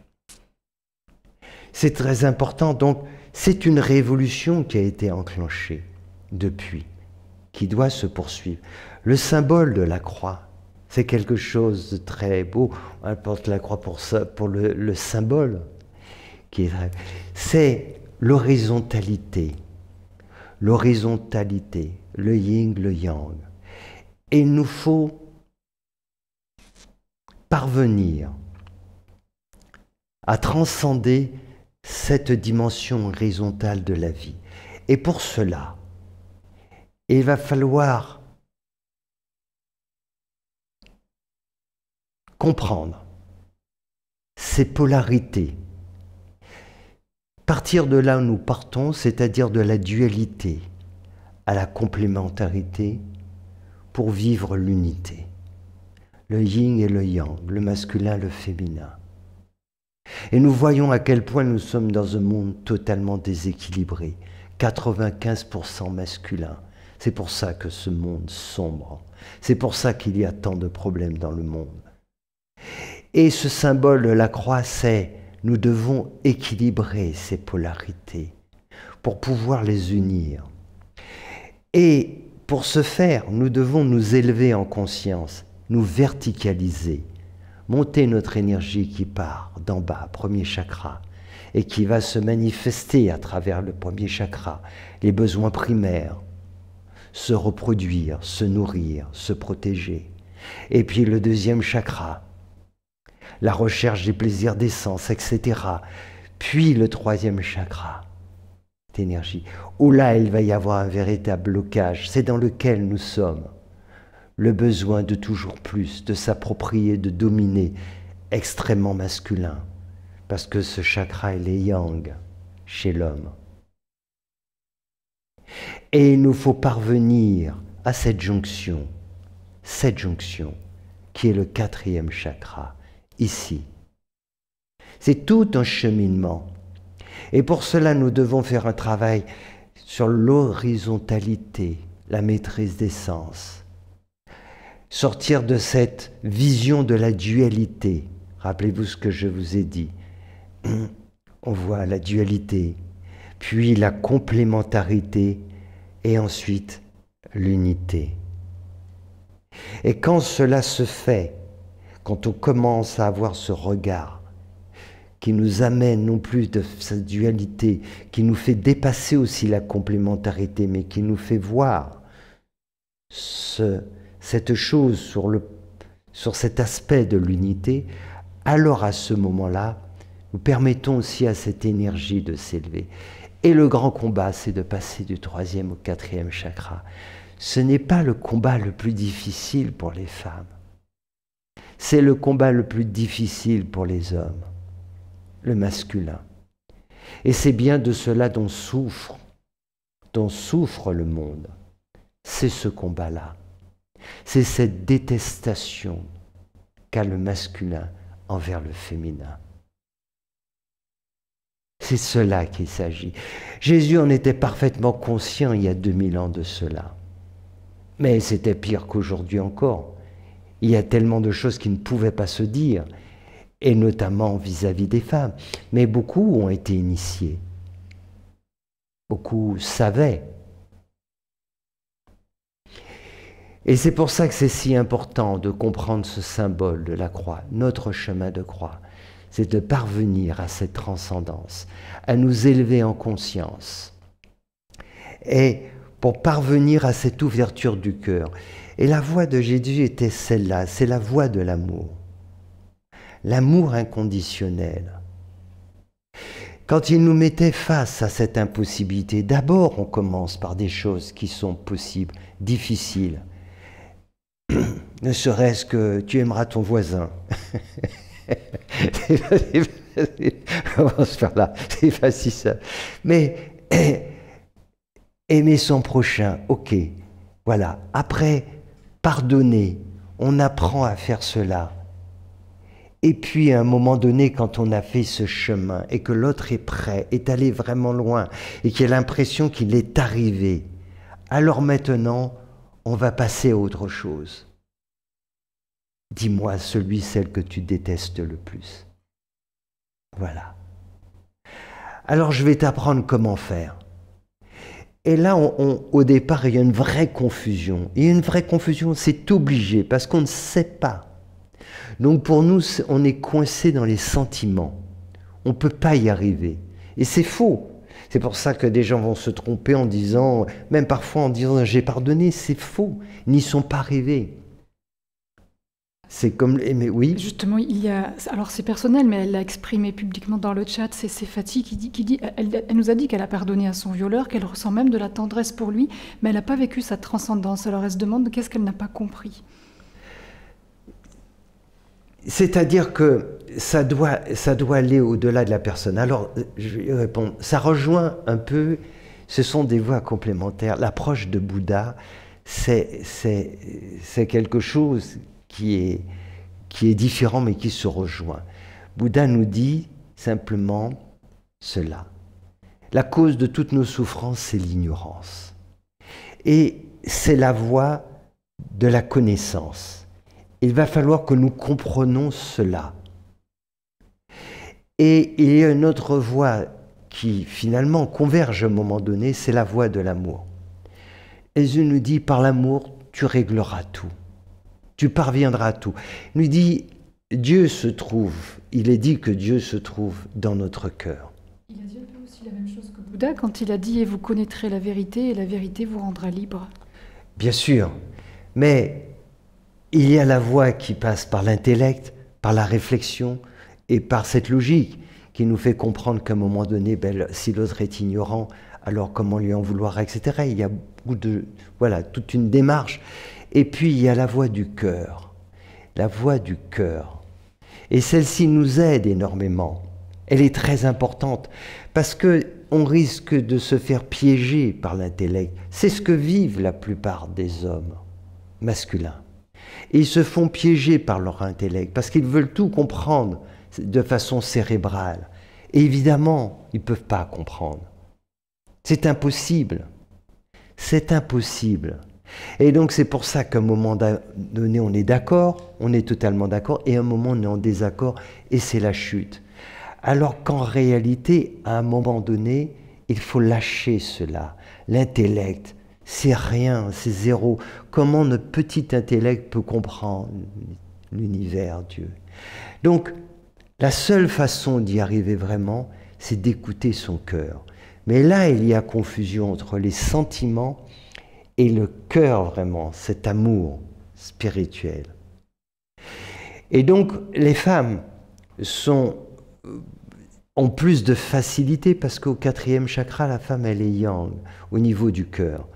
C'est très important, donc c'est une révolution qui a été enclenchée depuis, qui doit se poursuivre. Le symbole de la croix, c'est quelque chose de très beau. On porte la croix pour ça, pour le symbole. C'est l'horizontalité. L'horizontalité, le yin, le yang. Et il nous faut parvenir à transcender cette dimension horizontale de la vie. Et pour cela, il va falloir comprendre ces polarités. Partir de là où nous partons, c'est-à-dire de la dualité à la complémentarité pour vivre l'unité. Le yin et le yang, le masculin, le féminin. Et nous voyons à quel point nous sommes dans un monde totalement déséquilibré, 95% masculin. C'est pour ça que ce monde sombre. C'est pour ça qu'il y a tant de problèmes dans le monde. Et ce symbole de la croix, c'est nous devons équilibrer ces polarités pour pouvoir les unir. Et pour ce faire, nous devons nous élever en conscience, nous verticaliser, monter notre énergie qui part d'en bas, premier chakra, et qui va se manifester à travers le premier chakra, les besoins primaires, se reproduire, se nourrir, se protéger. Et puis le deuxième chakra, la recherche des plaisirs des sens, etc. Puis le troisième chakra d'énergie, où là il va y avoir un véritable blocage, c'est dans lequel nous sommes. Le besoin de toujours plus, de s'approprier, de dominer, extrêmement masculin, parce que ce chakra il est yang chez l'homme. Et il nous faut parvenir à cette jonction qui est le quatrième chakra, ici. C'est tout un cheminement. Et pour cela, nous devons faire un travail sur l'horizontalité, la maîtrise des sens. Sortir de cette vision de la dualité. Rappelez-vous ce que je vous ai dit. On voit la dualité, puis la complémentarité, et ensuite l'unité. Et quand cela se fait, quand on commence à avoir ce regard qui nous amène non plus de cette dualité, qui nous fait dépasser aussi la complémentarité, mais qui nous fait voir cette chose sur cet aspect de l'unité, alors à ce moment-là, nous permettons aussi à cette énergie de s'élever. Et le grand combat, c'est de passer du troisième au quatrième chakra. Ce n'est pas le combat le plus difficile pour les femmes. C'est le combat le plus difficile pour les hommes, le masculin. Et c'est bien de cela dont souffre le monde. C'est ce combat-là. C'est cette détestation qu'a le masculin envers le féminin. C'est cela qu'il s'agit. Jésus en était parfaitement conscient il y a 2000 ans de cela. Mais c'était pire qu'aujourd'hui encore. Il y a tellement de choses qui ne pouvaient pas se dire, et notamment vis-à-vis des femmes. Mais beaucoup ont été initiés. Beaucoup savaient. Et c'est pour ça que c'est si important de comprendre ce symbole de la croix, notre chemin de croix. C'est de parvenir à cette transcendance, à nous élever en conscience. Et pour parvenir à cette ouverture du cœur. Et la voix de Jésus était celle-là, c'est la voix de l'amour. L'amour inconditionnel. Quand il nous mettait face à cette impossibilité, d'abord on commence par des choses qui sont possibles, difficiles. Ne serait-ce que tu aimeras ton voisin. On va se faire là, c'est facile ça. Mais aimer son prochain, ok, voilà. Après, pardonner, on apprend à faire cela. Et puis à un moment donné, quand on a fait ce chemin et que l'autre est prêt, est allé vraiment loin et qu'il a l'impression qu'il est arrivé, alors maintenant, on va passer à autre chose. Dis-moi celle que tu détestes le plus. Voilà. Alors je vais t'apprendre comment faire. Et là, au départ, il y a une vraie confusion. Et une vraie confusion, c'est obligé, parce qu'on ne sait pas. Donc pour nous, on est coincé dans les sentiments. On ne peut pas y arriver. Et c'est faux. C'est pour ça que des gens vont se tromper en disant, même parfois en disant « j'ai pardonné », c'est faux. Ils n'y sont pas arrivés. C'est comme... Mais oui. Justement, il y a... Alors c'est personnel, mais elle l'a exprimé publiquement dans le chat. C'est Fatih qui dit elle nous a dit qu'elle a pardonné à son violeur, qu'elle ressent même de la tendresse pour lui, mais elle n'a pas vécu sa transcendance. Alors elle se demande qu'est-ce qu'elle n'a pas compris. C'est-à-dire que ça doit aller au-delà de la personne. Alors, je vais répondre. Ça rejoint un peu, ce sont des voies complémentaires. L'approche de Bouddha, c'est quelque chose qui est différent mais qui se rejoint. Bouddha nous dit simplement cela. La cause de toutes nos souffrances, c'est l'ignorance. Et c'est la voie de la connaissance. Il va falloir que nous comprenions cela. Et il y a une autre voie qui finalement converge à un moment donné, c'est la voie de l'amour. Jésus nous dit, par l'amour, tu régleras tout. Tu parviendras à tout. Il nous dit, Dieu se trouve, il est dit que Dieu se trouve dans notre cœur. Il a dit un peu aussi la même chose que Bouddha quand il a dit « et vous connaîtrez la vérité et la vérité vous rendra libre ». Bien sûr, mais il y a la voie qui passe par l'intellect, par la réflexion et par cette logique qui nous fait comprendre qu'à un moment donné, ben, si l'autre est ignorant, alors comment lui en vouloir, etc. Il y a beaucoup de, voilà, toute une démarche. Et puis il y a la voix du cœur. La voix du cœur. Et celle-ci nous aide énormément. Elle est très importante parce qu'on risque de se faire piéger par l'intellect. C'est ce que vivent la plupart des hommes masculins. Et ils se font piéger par leur intellect parce qu'ils veulent tout comprendre de façon cérébrale. Et évidemment, ils ne peuvent pas comprendre. C'est impossible. C'est impossible. Et donc c'est pour ça qu'à un moment donné, on est d'accord, on est totalement d'accord, et à un moment, on est en désaccord, et c'est la chute. Alors qu'en réalité, à un moment donné, il faut lâcher cela. L'intellect, c'est rien, c'est zéro. Comment notre petit intellect peut comprendre l'univers, Dieu? Donc, la seule façon d'y arriver vraiment, c'est d'écouter son cœur. Mais là, il y a confusion entre les sentiments et le cœur vraiment, cet amour spirituel. Et donc, les femmes ont plus de facilité parce qu'au 4e chakra, la femme, elle est yang, au niveau du cœur.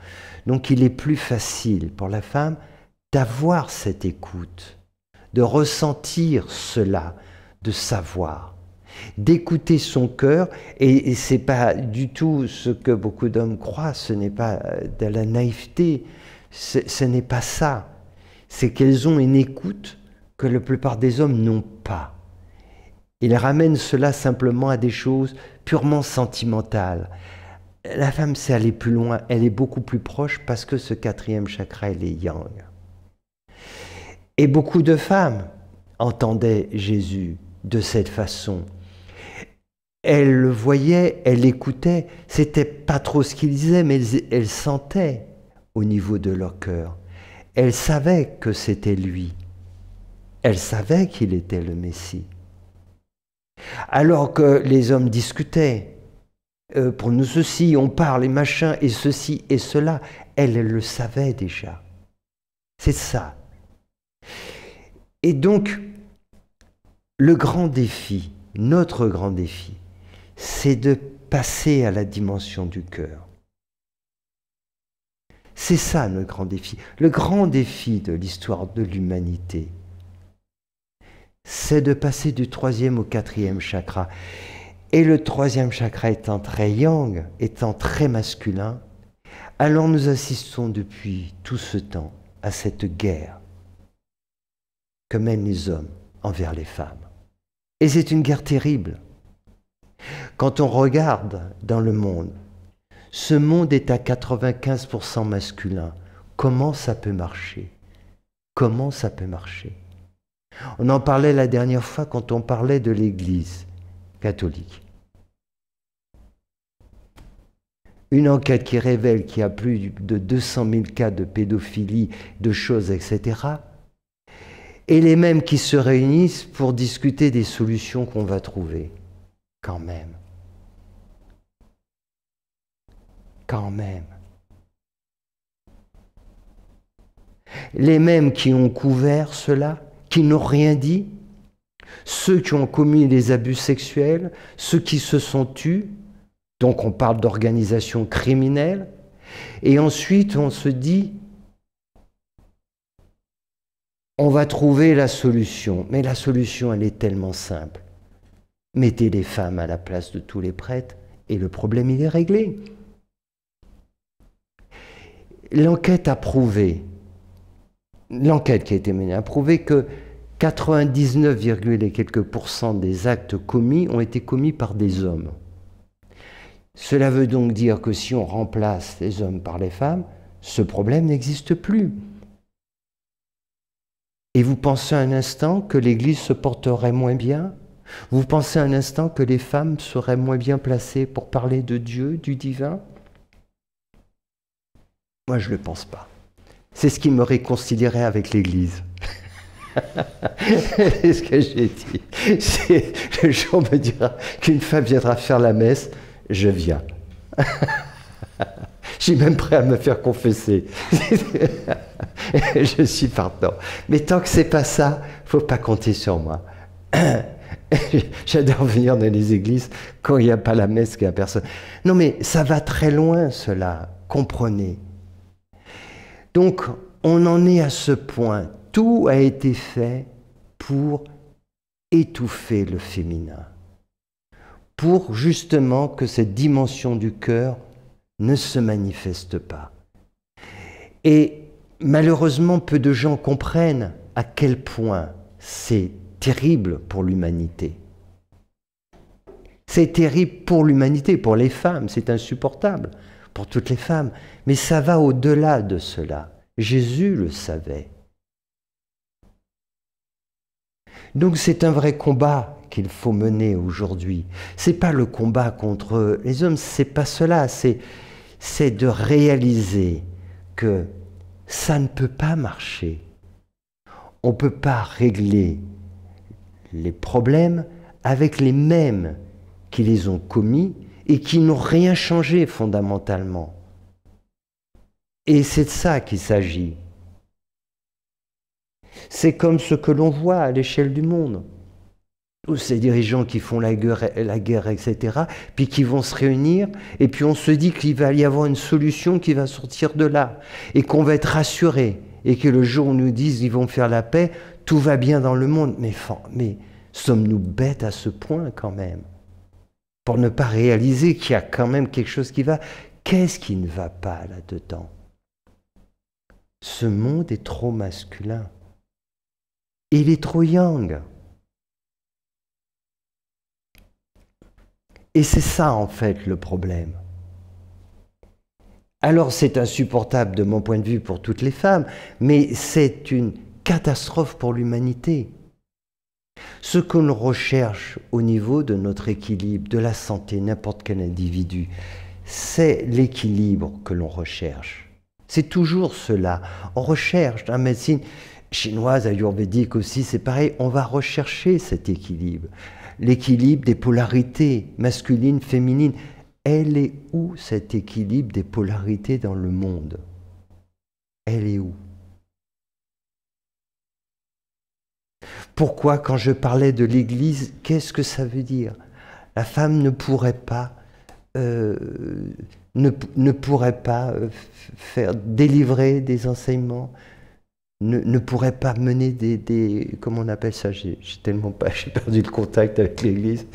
Donc, il est plus facile pour la femme d'avoir cette écoute, de ressentir cela, de savoir, d'écouter son cœur. Et ce n'est pas du tout ce que beaucoup d'hommes croient, ce n'est pas de la naïveté, ce n'est pas ça. C'est qu'elles ont une écoute que la plupart des hommes n'ont pas. Ils ramènent cela simplement à des choses purement sentimentales. La femme sait aller plus loin, elle est beaucoup plus proche parce que ce 4e chakra, elle est yang. Et beaucoup de femmes entendaient Jésus de cette façon. Elles le voyaient, elles l'écoutaient, c'était pas trop ce qu'il disait, mais elles sentaient au niveau de leur cœur. Elles savaient que c'était lui. Elles savaient qu'il était le Messie. Alors que les hommes discutaient, pour nous ceci, on parle et machin, et ceci et cela, elles le savaient déjà. C'est ça. Et donc, le grand défi, notre grand défi, c'est de passer à la dimension du cœur. C'est ça le grand défi. Le grand défi de l'histoire de l'humanité, c'est de passer du 3e au 4e chakra. Et le 3e chakra étant très yang, étant très masculin, alors nous assistons depuis tout ce temps à cette guerre que mènent les hommes envers les femmes. Et c'est une guerre terrible. Quand on regarde dans le monde, ce monde est à 95% masculin. Comment ça peut marcher? Comment ça peut marcher? On en parlait la dernière fois quand on parlait de l'Église catholique. Une enquête qui révèle qu'il y a plus de 200 000 cas de pédophilie, de choses, etc. Et les mêmes qui se réunissent pour discuter des solutions qu'on va trouver. Quand même. Quand même. Les mêmes qui ont couvert cela, qui n'ont rien dit, ceux qui ont commis les abus sexuels, ceux qui se sont tus, donc on parle d'organisation criminelle, et ensuite on se dit, on va trouver la solution. Mais la solution, elle est tellement simple. Mettez les femmes à la place de tous les prêtres, et le problème, il est réglé. L'enquête a prouvé, l'enquête qui a été menée a prouvé que 99, et quelques % des actes commis ont été commis par des hommes. Cela veut donc dire que si on remplace les hommes par les femmes, ce problème n'existe plus. Et vous pensez un instant que l'Église se porterait moins bien? Vous pensez un instant que les femmes seraient moins bien placées pour parler de Dieu, du divin? Moi, je ne le pense pas. C'est ce qui me réconcilierait avec l'Église. C'est ce que j'ai dit. Le jour me dira qu'une femme viendra faire la messe, je viens. Je suis même prêt à me faire confesser. Je suis partant. Mais tant que c'est pas ça, faut pas compter sur moi. J'adore venir dans les églises quand il n'y a pas la messe, qu'il n'y a personne. Non mais ça va très loin cela, comprenez. Donc on en est à ce point. Tout a été fait pour étouffer le féminin. Pour justement que cette dimension du cœur ne se manifeste pas. Et malheureusement, peu de gens comprennent à quel point c'est terrible pour l'humanité. C'est terrible pour l'humanité, pour les femmes, c'est insupportable pour toutes les femmes. Mais ça va au-delà de cela. Jésus le savait. Donc c'est un vrai combat qu'il faut mener aujourd'hui. C'est pas le combat contre les hommes, c'est pas cela, c'est de réaliser que ça ne peut pas marcher. On ne peut pas régler les problèmes avec les mêmes qui les ont commis et qui n'ont rien changé fondamentalement. Et c'est de ça qu'il s'agit. C'est comme ce que l'on voit à l'échelle du monde. Tous ces dirigeants qui font la guerre, etc., puis qui vont se réunir, et puis on se dit qu'il va y avoir une solution qui va sortir de là, et qu'on va être rassuré, et que le jour où on nous dise qu'ils vont faire la paix, tout va bien dans le monde. Mais sommes-nous bêtes à ce point quand même, pour ne pas réaliser qu'il y a quand même quelque chose qui va. Qu'est-ce qui ne va pas là-dedans? Ce monde est trop masculin. Il est trop yang. Et c'est ça, en fait, le problème. Alors, c'est insupportable de mon point de vue pour toutes les femmes, mais c'est une catastrophe pour l'humanité. Ce que l'on recherche au niveau de notre équilibre, de la santé, n'importe quel individu, c'est l'équilibre que l'on recherche. C'est toujours cela. On recherche dans la médecine chinoise, ayurvédique aussi, c'est pareil, on va rechercher cet équilibre. L'équilibre des polarités masculines, féminines. Elle est où cet équilibre des polarités dans le monde? Elle est où? Pourquoi, quand je parlais de l'Église, qu'est-ce que ça veut dire? La femme ne pourrait pas, faire délivrer des enseignements, ne pourrait pas mener des comment on appelle ça? J'ai perdu le contact avec l'Église.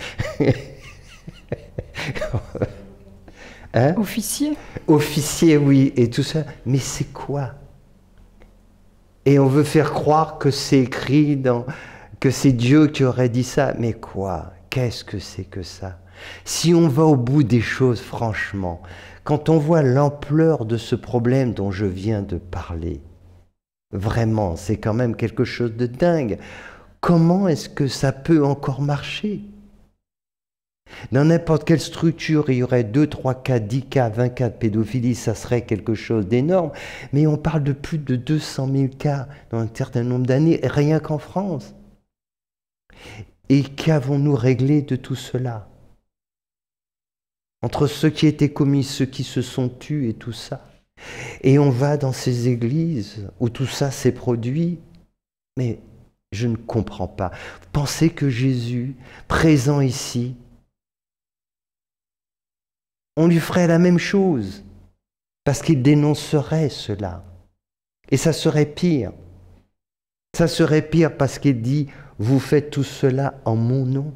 Hein? Officier. Officier, oui, et tout ça. Mais c'est quoi? Et on veut faire croire que c'est écrit que c'est Dieu qui aurait dit ça. Mais quoi? Qu'est-ce que c'est que ça? Si on va au bout des choses, franchement, quand on voit l'ampleur de ce problème dont je viens de parler, vraiment, c'est quand même quelque chose de dingue. Comment est-ce que ça peut encore marcher? Dans n'importe quelle structure, il y aurait 2, 3 cas, 10 cas, 20 cas de pédophilie, ça serait quelque chose d'énorme. Mais on parle de plus de 200 000 cas dans un certain nombre d'années, rien qu'en France. Et qu'avons-nous réglé de tout cela? Entre ceux qui étaient commis, ceux qui se sont tus et tout ça. Et on va dans ces églises où tout ça s'est produit. Mais je ne comprends pas. Pensez que Jésus, présent ici, on lui ferait la même chose, parce qu'il dénoncerait cela. Et ça serait pire. Ça serait pire parce qu'il dit, vous faites tout cela en mon nom.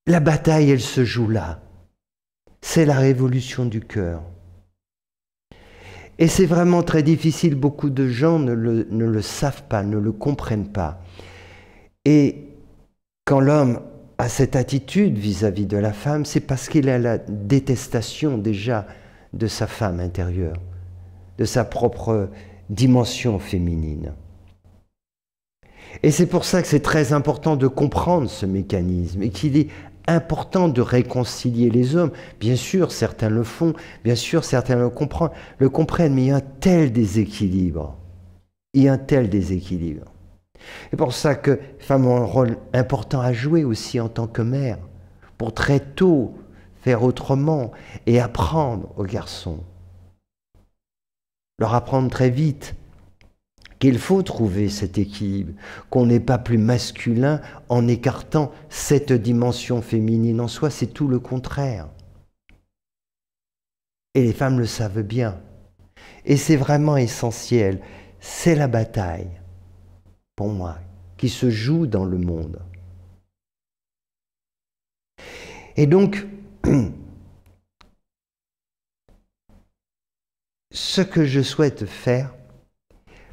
La bataille, elle se joue là. C'est la révolution du cœur. Et c'est vraiment très difficile, beaucoup de gens ne le savent pas, ne le comprennent pas. Et quand l'homme a cette attitude vis-à-vis de la femme, c'est parce qu'il a la détestation déjà de sa femme intérieure, de sa propre dimension féminine. Et c'est pour ça que c'est très important de comprendre ce mécanisme et qu'il est important de réconcilier les hommes. Bien sûr, certains le font, bien sûr, certains le comprennent, mais il y a un tel déséquilibre. Il y a un tel déséquilibre. C'est pour ça que les femmes ont un rôle important à jouer aussi en tant que mère, pour très tôt faire autrement et apprendre aux garçons. Leur apprendre très vite qu'il faut trouver cet équilibre, qu'on n'est pas plus masculin en écartant cette dimension féminine en soi, c'est tout le contraire. Et les femmes le savent bien. Et c'est vraiment essentiel. C'est la bataille, pour moi, qui se joue dans le monde. Et donc, ce que je souhaite faire,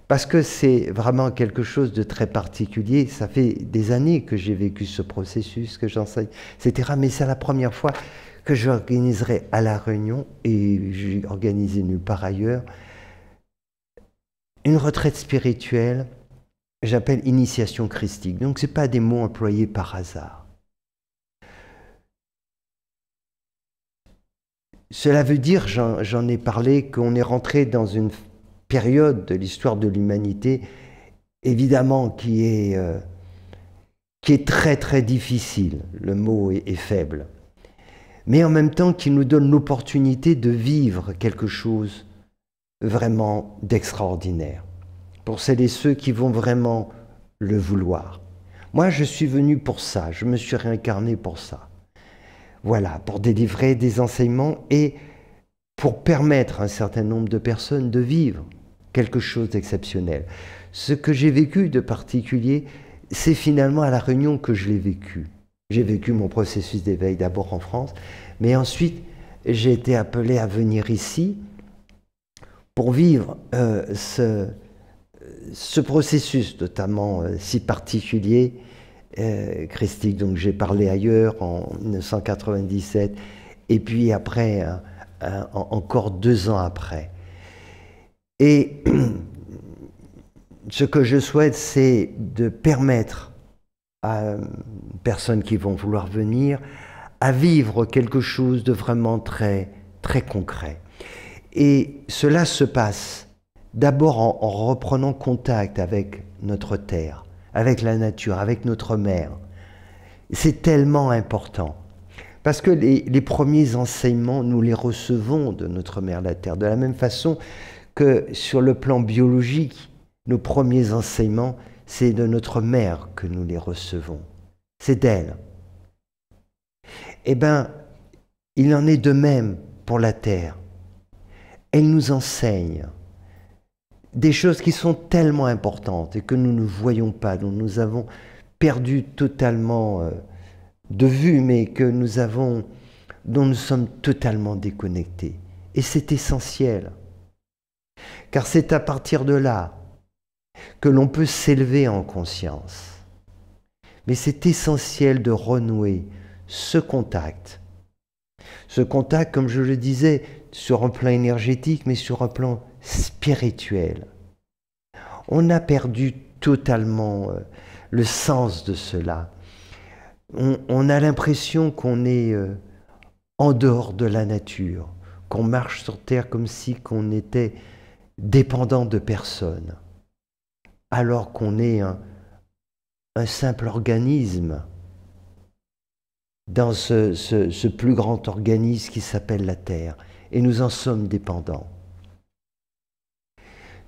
parce que c'est vraiment quelque chose de très particulier, ça fait des années que j'ai vécu ce processus, que j'enseigne, etc. Mais c'est la première fois que j'organiserai à La Réunion, et j'ai organisé nulle part ailleurs, une retraite spirituelle, j'appelle initiation christique. Donc ce n'est pas des mots employés par hasard. Cela veut dire, j'en ai parlé, qu'on est rentré dans une période de l'histoire de l'humanité, évidemment, qui est très très difficile, le mot est faible, mais en même temps qui nous donne l'opportunité de vivre quelque chose vraiment d'extraordinaire, pour celles et ceux qui vont vraiment le vouloir. Moi, je suis venu pour ça, je me suis réincarné pour ça. Voilà, pour délivrer des enseignements et pour permettre à un certain nombre de personnes de vivre quelque chose d'exceptionnel. Ce que j'ai vécu de particulier, c'est finalement à La Réunion que je l'ai vécu. J'ai vécu mon processus d'éveil d'abord en France, mais ensuite j'ai été appelé à venir ici pour vivre ce processus notamment si particulier, christique. Donc j'ai parlé ailleurs en 1997 et puis après encore 2 ans après. Et ce que je souhaite, c'est de permettre à personnes qui vont vouloir venir à vivre quelque chose de vraiment très, très concret. Et cela se passe d'abord en reprenant contact avec notre terre, avec la nature, avec notre mère. C'est tellement important. Parce que les premiers enseignements, nous les recevons de notre mère, la terre. De la même façon que sur le plan biologique, nos premiers enseignements, c'est de notre mère que nous les recevons. C'est d'elle. Eh bien, il en est de même pour la terre. Elle nous enseigne des choses qui sont tellement importantes et que nous ne voyons pas, dont nous avons perdu totalement de vue, mais dont nous sommes totalement déconnectés. Et c'est essentiel, car c'est à partir de là que l'on peut s'élever en conscience. Mais c'est essentiel de renouer ce contact, comme je le disais, sur un plan énergétique, mais sur un plan spirituel. On a perdu totalement le sens de cela. On a l'impression qu'on est en dehors de la nature, qu'on marche sur Terre comme si qu'on était dépendant de personne, alors qu'on est un simple organisme dans ce plus grand organisme qui s'appelle la Terre, et nous en sommes dépendants.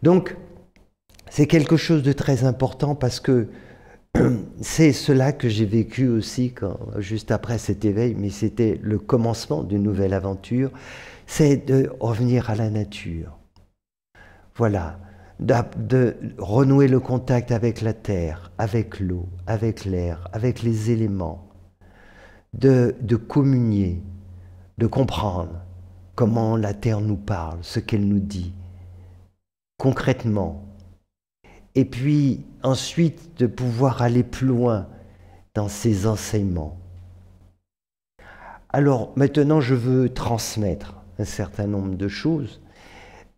Donc, c'est quelque chose de très important parce que c'est cela que j'ai vécu aussi juste après cet éveil, mais c'était le commencement d'une nouvelle aventure, c'est de revenir à la nature. Voilà, de renouer le contact avec la terre, avec l'eau, avec l'air, avec les éléments, de communier, de comprendre comment la terre nous parle, ce qu'elle nous dit, concrètement. Et puis ensuite de pouvoir aller plus loin dans ces enseignements. Alors maintenant je veux transmettre un certain nombre de choses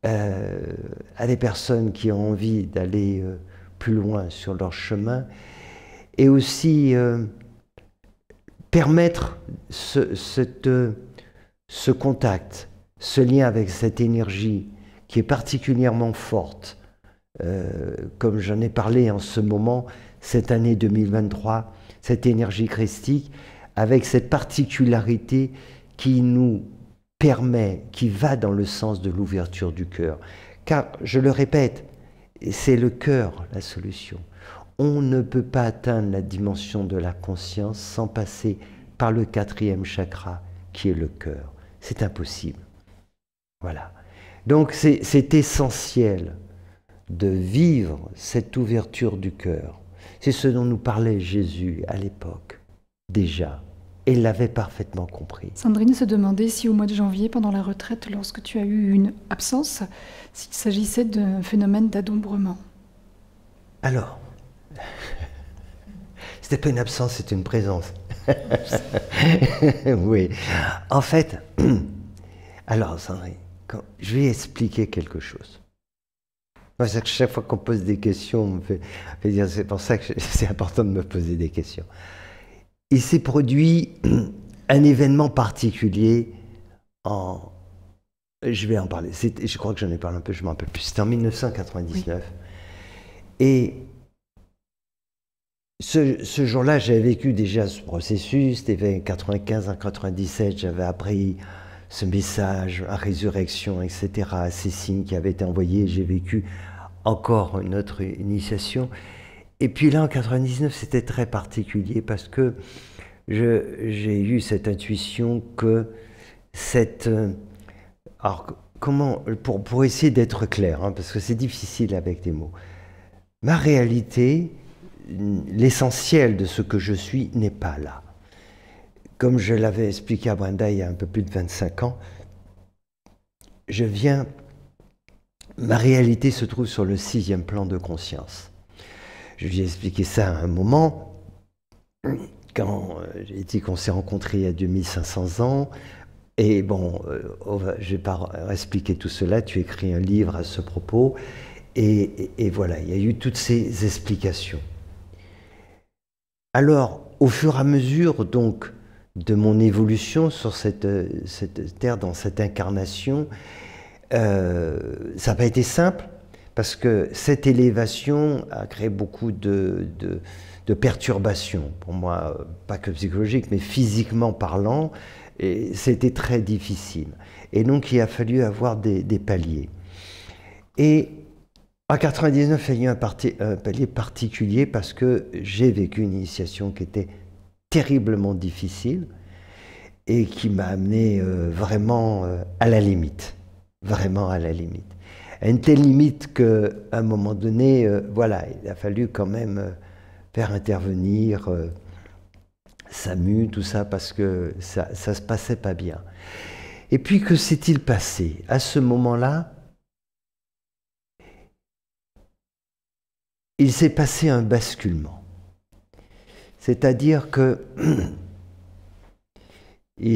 à des personnes qui ont envie d'aller plus loin sur leur chemin et aussi permettre ce contact, ce lien avec cette énergie qui est particulièrement forte. Comme j'en ai parlé en ce moment, cette année 2023, cette énergie christique, avec cette particularité qui nous permet, qui va dans le sens de l'ouverture du cœur. Car, je le répète, c'est le cœur la solution. On ne peut pas atteindre la dimension de la conscience sans passer par le 4e chakra, qui est le cœur. C'est impossible. Voilà. Donc c'est essentiel de vivre cette ouverture du cœur. C'est ce dont nous parlait Jésus à l'époque, déjà. Et il l'avait parfaitement compris. Sandrine se demandait si au mois de janvier, pendant la retraite, lorsque tu as eu une absence, s'il s'agissait d'un phénomène d'adombrement. Alors, c'était pas une absence, c'était une présence. Oui. En fait, alors Sandrine, je vais expliquer quelque chose. C'est que chaque fois qu'on pose des questions, on me fait dire, c'est pour ça que c'est important de me poser des questions. Il s'est produit un événement particulier je vais en parler, je crois que j'en ai parlé un peu, je ne m'en rappelle plus, c'était en 1999. Oui. Et ce jour-là, j'avais vécu déjà ce processus, c'était en 95, en 97, j'avais appris ce message, la résurrection, etc., ces signes qui avaient été envoyés, j'ai vécu encore une autre initiation. Et puis là, en 99, c'était très particulier parce que j'ai eu cette intuition que alors, comment, pour essayer d'être clair, hein, parce que c'est difficile avec des mots, ma réalité, l'essentiel de ce que je suis n'est pas là. Comme je l'avais expliqué à Brenda il y a un peu plus de 25 ans, ma réalité se trouve sur le 6e plan de conscience. Je lui ai expliqué ça à un moment, quand j'ai dit qu'on s'est rencontrés il y a 2500 ans, et bon, je ne vais pas expliquer tout cela, tu écris un livre à ce propos, et voilà, il y a eu toutes ces explications. Alors, au fur et à mesure, donc, de mon évolution sur cette terre, dans cette incarnation, ça n'a pas été simple, parce que cette élévation a créé beaucoup de perturbations, pour moi, pas que psychologiques, mais physiquement parlant, et c'était très difficile. Et donc, il a fallu avoir des paliers. Et en 99, il y a eu un palier particulier parce que j'ai vécu une initiation qui était terriblement difficile et qui m'a amené vraiment à la limite. Vraiment à la limite. À une telle limite qu'à un moment donné, voilà, il a fallu quand même faire intervenir SAMU, tout ça, parce que ça se passait pas bien. Et puis, que s'est-il passé? À ce moment-là, il s'est passé un basculement. C'est-à-dire que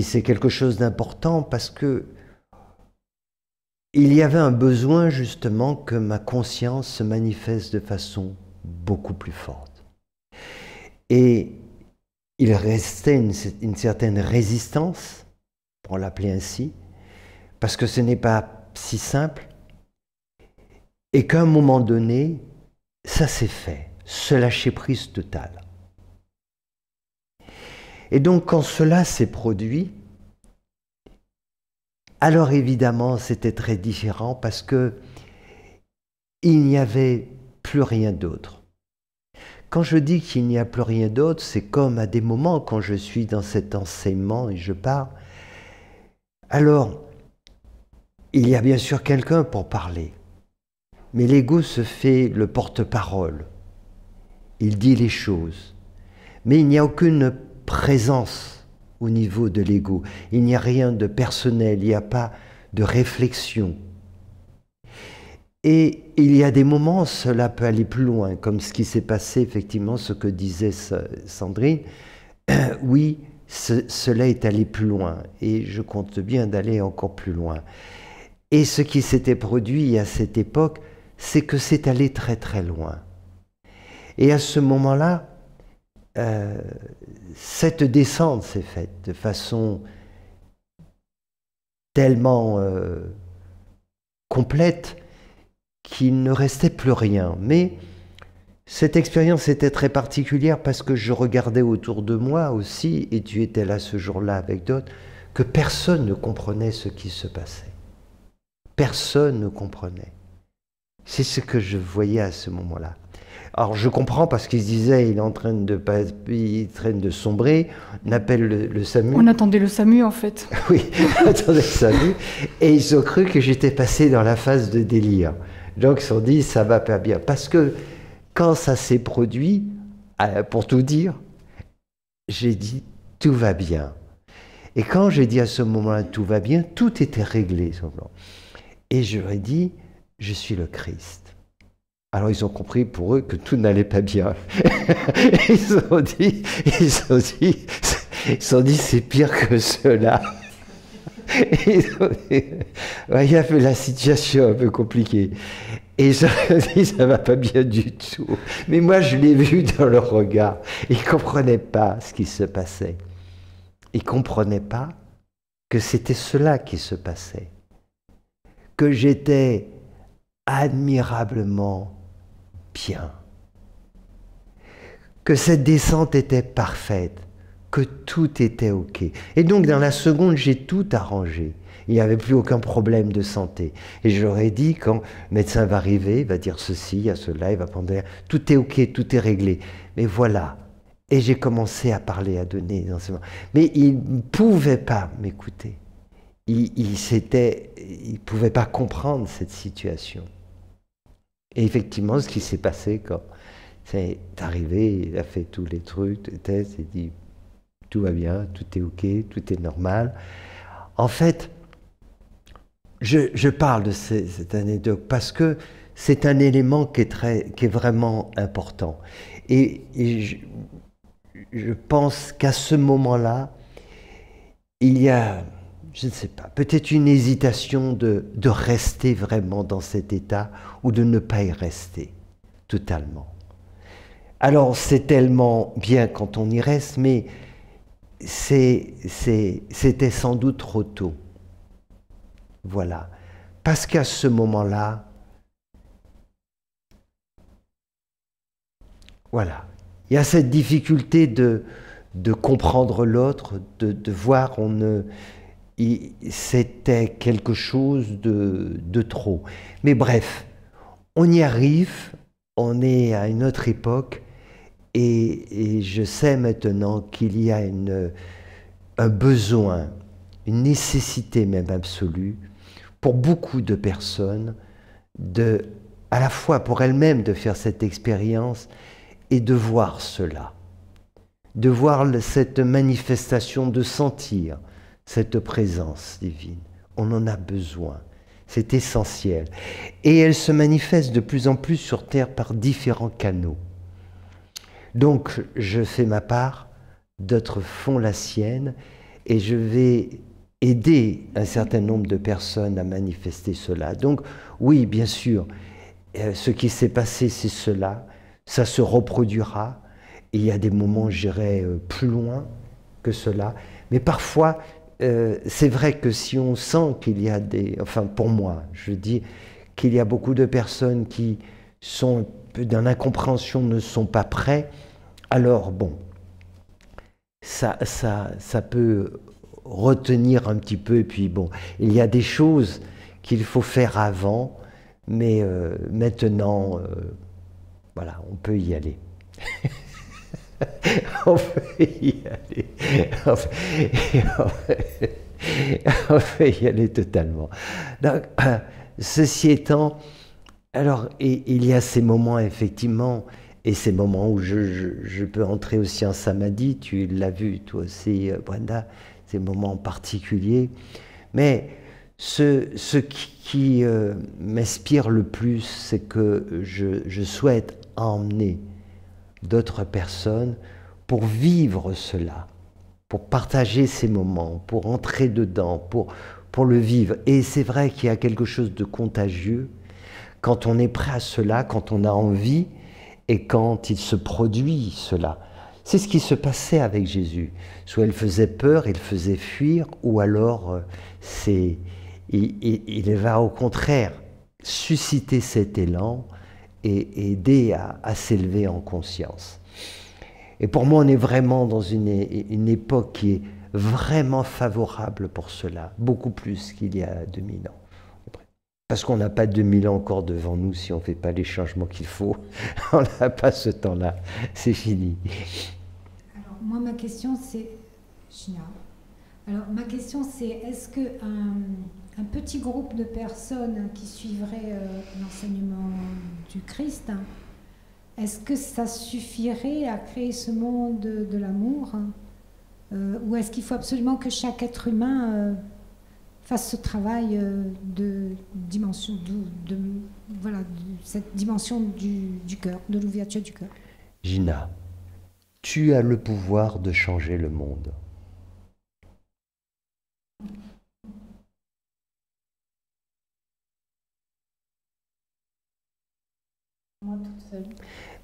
c'est quelque chose d'important parce que il y avait un besoin justement que ma conscience se manifeste de façon beaucoup plus forte. Et il restait une certaine résistance, pour l'appeler ainsi, parce que ce n'est pas si simple, et qu'à un moment donné, ça s'est fait, ce lâcher-prise total. Et donc quand cela s'est produit, alors évidemment c'était très différent parce que il n'y avait plus rien d'autre. Quand je dis qu'il n'y a plus rien d'autre, c'est comme à des moments quand je suis dans cet enseignement et je parle. Alors, il y a bien sûr quelqu'un pour parler, mais l'ego se fait le porte-parole. Il dit les choses, mais il n'y a aucune présence au niveau de l'ego. Il n'y a rien de personnel, il n'y a pas de réflexion. Et il y a des moments, cela peut aller plus loin, comme ce qui s'est passé, effectivement, ce que disait Sandrine. Oui, cela est allé plus loin, et je compte bien d'aller encore plus loin. Et ce qui s'était produit à cette époque, c'est que c'est allé très très loin. Et à ce moment-là, cette descente s'est faite de façon tellement complète qu'il ne restait plus rien. Mais cette expérience était très particulière parce que je regardais autour de moi aussi, et tu étais là ce jour-là avec d'autres, que personne ne comprenait ce qui se passait. Personne ne comprenait. C'est ce que je voyais à ce moment-là. Alors je comprends parce qu'il se disait il est en train de sombrer, on appelle le SAMU. On attendait le SAMU en fait. Oui, on attendait le SAMU et ils ont cru que j'étais passé dans la phase de délire. Donc ils se sont dit ça va pas bien. Parce que quand ça s'est produit, pour tout dire, j'ai dit tout va bien. Et quand j'ai dit à ce moment-là tout va bien, tout était réglé. Et je leur ai dit je suis le Christ. Alors ils ont compris pour eux que tout n'allait pas bien. Ils se sont dit c'est pire que cela. Il y avait la situation un peu compliquée. Et je leur ai dit ça va pas bien du tout. Mais moi je l'ai vu dans leur regard. Ils ne comprenaient pas ce qui se passait. Ils ne comprenaient pas que c'était cela qui se passait. Que j'étais admirablement bien, que cette descente était parfaite, que tout était OK. Et donc dans la seconde, j'ai tout arrangé. Il n'y avait plus aucun problème de santé. Et je leur ai dit, quand le médecin va arriver, il va dire ceci, il y a cela, il va prendre l'air, tout est OK, tout est réglé. Mais voilà. Et j'ai commencé à parler, à donner des enseignements. Mais ils ne pouvaient pas m'écouter. Ils ne pouvaient pas comprendre cette situation. Et effectivement, ce qui s'est passé quand c'est arrivé, il a fait tous les trucs, les tests, il dit tout va bien, tout est OK, tout est normal. En fait, je parle de cette anecdote parce que c'est un élément qui est vraiment important. Et je pense qu'à ce moment-là, il y a, je ne sais pas, peut-être une hésitation de rester vraiment dans cet état ou de ne pas y rester totalement. Alors c'est tellement bien quand on y reste, mais c'était sans doute trop tôt. Voilà. Parce qu'à ce moment-là, voilà, il y a cette difficulté de comprendre l'autre, de voir, c'était quelque chose de trop. Mais bref, on y arrive, on est à une autre époque, et je sais maintenant qu'il y a un besoin, une nécessité même absolue, pour beaucoup de personnes, à la fois pour elles-mêmes de faire cette expérience et de voir cela, de voir cette manifestation, de sentir cette présence divine. On en a besoin, c'est essentiel. Et elle se manifeste de plus en plus sur Terre par différents canaux. Donc je fais ma part, d'autres font la sienne, et je vais aider un certain nombre de personnes à manifester cela. Donc oui, bien sûr, ce qui s'est passé, c'est cela, ça se reproduira, et il y a des moments, j'irai plus loin que cela, mais parfois, c'est vrai que si on sent qu'il y a enfin pour moi, je dis qu'il y a beaucoup de personnes qui sont dans l'incompréhension, ne sont pas prêts, alors bon, ça peut retenir un petit peu, et puis bon, il y a des choses qu'il faut faire avant, mais maintenant, voilà, on peut y aller. On peut y aller. On peut y aller totalement. Donc, ceci étant, alors, il y a ces moments, effectivement, et ces moments où je peux entrer aussi en samadhi, tu l'as vu toi aussi, Brenda, ces moments particuliers. Mais ce qui m'inspire le plus, c'est que je souhaite emmener d'autres personnes pour vivre cela, pour partager ces moments, pour entrer dedans, pour le vivre. Et c'est vrai qu'il y a quelque chose de contagieux quand on est prêt à cela, quand on a envie et quand il se produit cela. C'est ce qui se passait avec Jésus. Soit il faisait peur, il faisait fuir, ou alors il va au contraire susciter cet élan et aider à s'élever en conscience. Et pour moi, on est vraiment dans une époque qui est vraiment favorable pour cela, beaucoup plus qu'il y a 2000 ans. Parce qu'on n'a pas 2000 ans encore devant nous si on ne fait pas les changements qu'il faut. On n'a pas ce temps-là, c'est fini. Alors moi ma question c'est, Gina, est-ce qu'un petit groupe de personnes qui suivraient l'enseignement du Christ, est-ce que ça suffirait à créer ce monde de l'amour, ou est-ce qu'il faut absolument que chaque être humain fasse ce travail de cette dimension du cœur, de l'ouverture du cœur? Gina, tu as le pouvoir de changer le monde. Moi toute seule.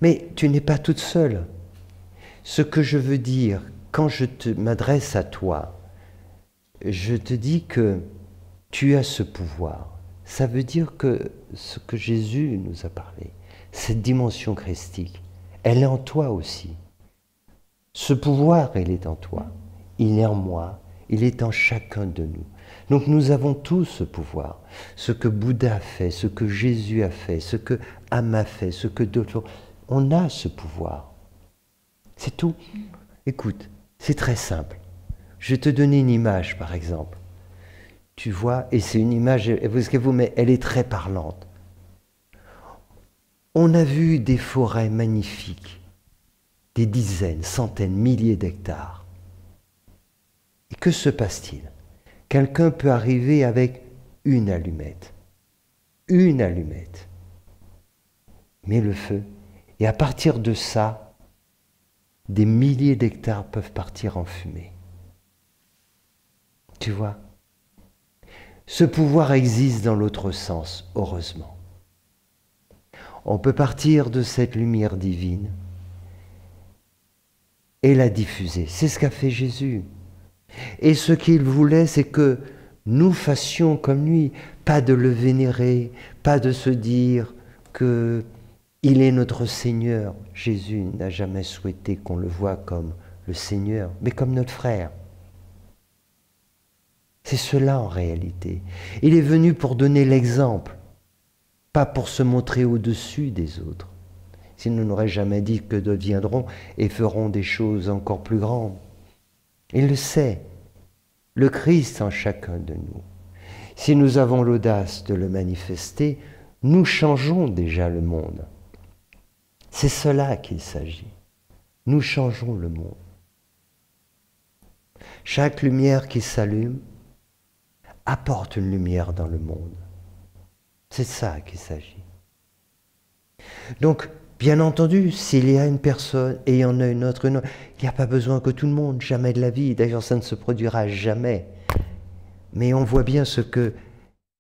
Mais tu n'es pas toute seule. Ce que je veux dire, quand je m'adresse à toi, je te dis que tu as ce pouvoir. Ça veut dire que ce que Jésus nous a parlé, cette dimension christique, elle est en toi aussi. Ce pouvoir, il est en toi, il est en moi, il est en chacun de nous. Donc nous avons tous ce pouvoir. Ce que Bouddha a fait, ce que Jésus a fait, ce que Amma a fait, ce que d'autres... On a ce pouvoir. C'est tout. Écoute, c'est très simple. Je vais te donner une image, par exemple. Tu vois, et c'est une image, mais elle est très parlante. On a vu des forêts magnifiques, des dizaines, centaines, milliers d'hectares. Et que se passe-t-il? Quelqu'un peut arriver avec une allumette, met le feu, et à partir de ça, des milliers d'hectares peuvent partir en fumée. Tu vois? Ce pouvoir existe dans l'autre sens, heureusement. On peut partir de cette lumière divine et la diffuser. C'est ce qu'a fait Jésus. Et ce qu'il voulait, c'est que nous fassions comme lui, pas de le vénérer, pas de se dire qu'il est notre Seigneur. Jésus n'a jamais souhaité qu'on le voie comme le Seigneur, mais comme notre frère. C'est cela en réalité. Il est venu pour donner l'exemple, pas pour se montrer au-dessus des autres. Sinon, on n'aurait jamais dit que d'autres viendront et feront des choses encore plus grandes. Il le sait, le Christ en chacun de nous. Si nous avons l'audace de le manifester, nous changeons déjà le monde. C'est cela qu'il s'agit. Nous changeons le monde. Chaque lumière qui s'allume apporte une lumière dans le monde. C'est de ça qu'il s'agit. Donc, bien entendu, s'il y a une personne et il y en a une autre, il n'y a pas besoin que tout le monde, jamais de la vie. D'ailleurs, ça ne se produira jamais. Mais on voit bien ce que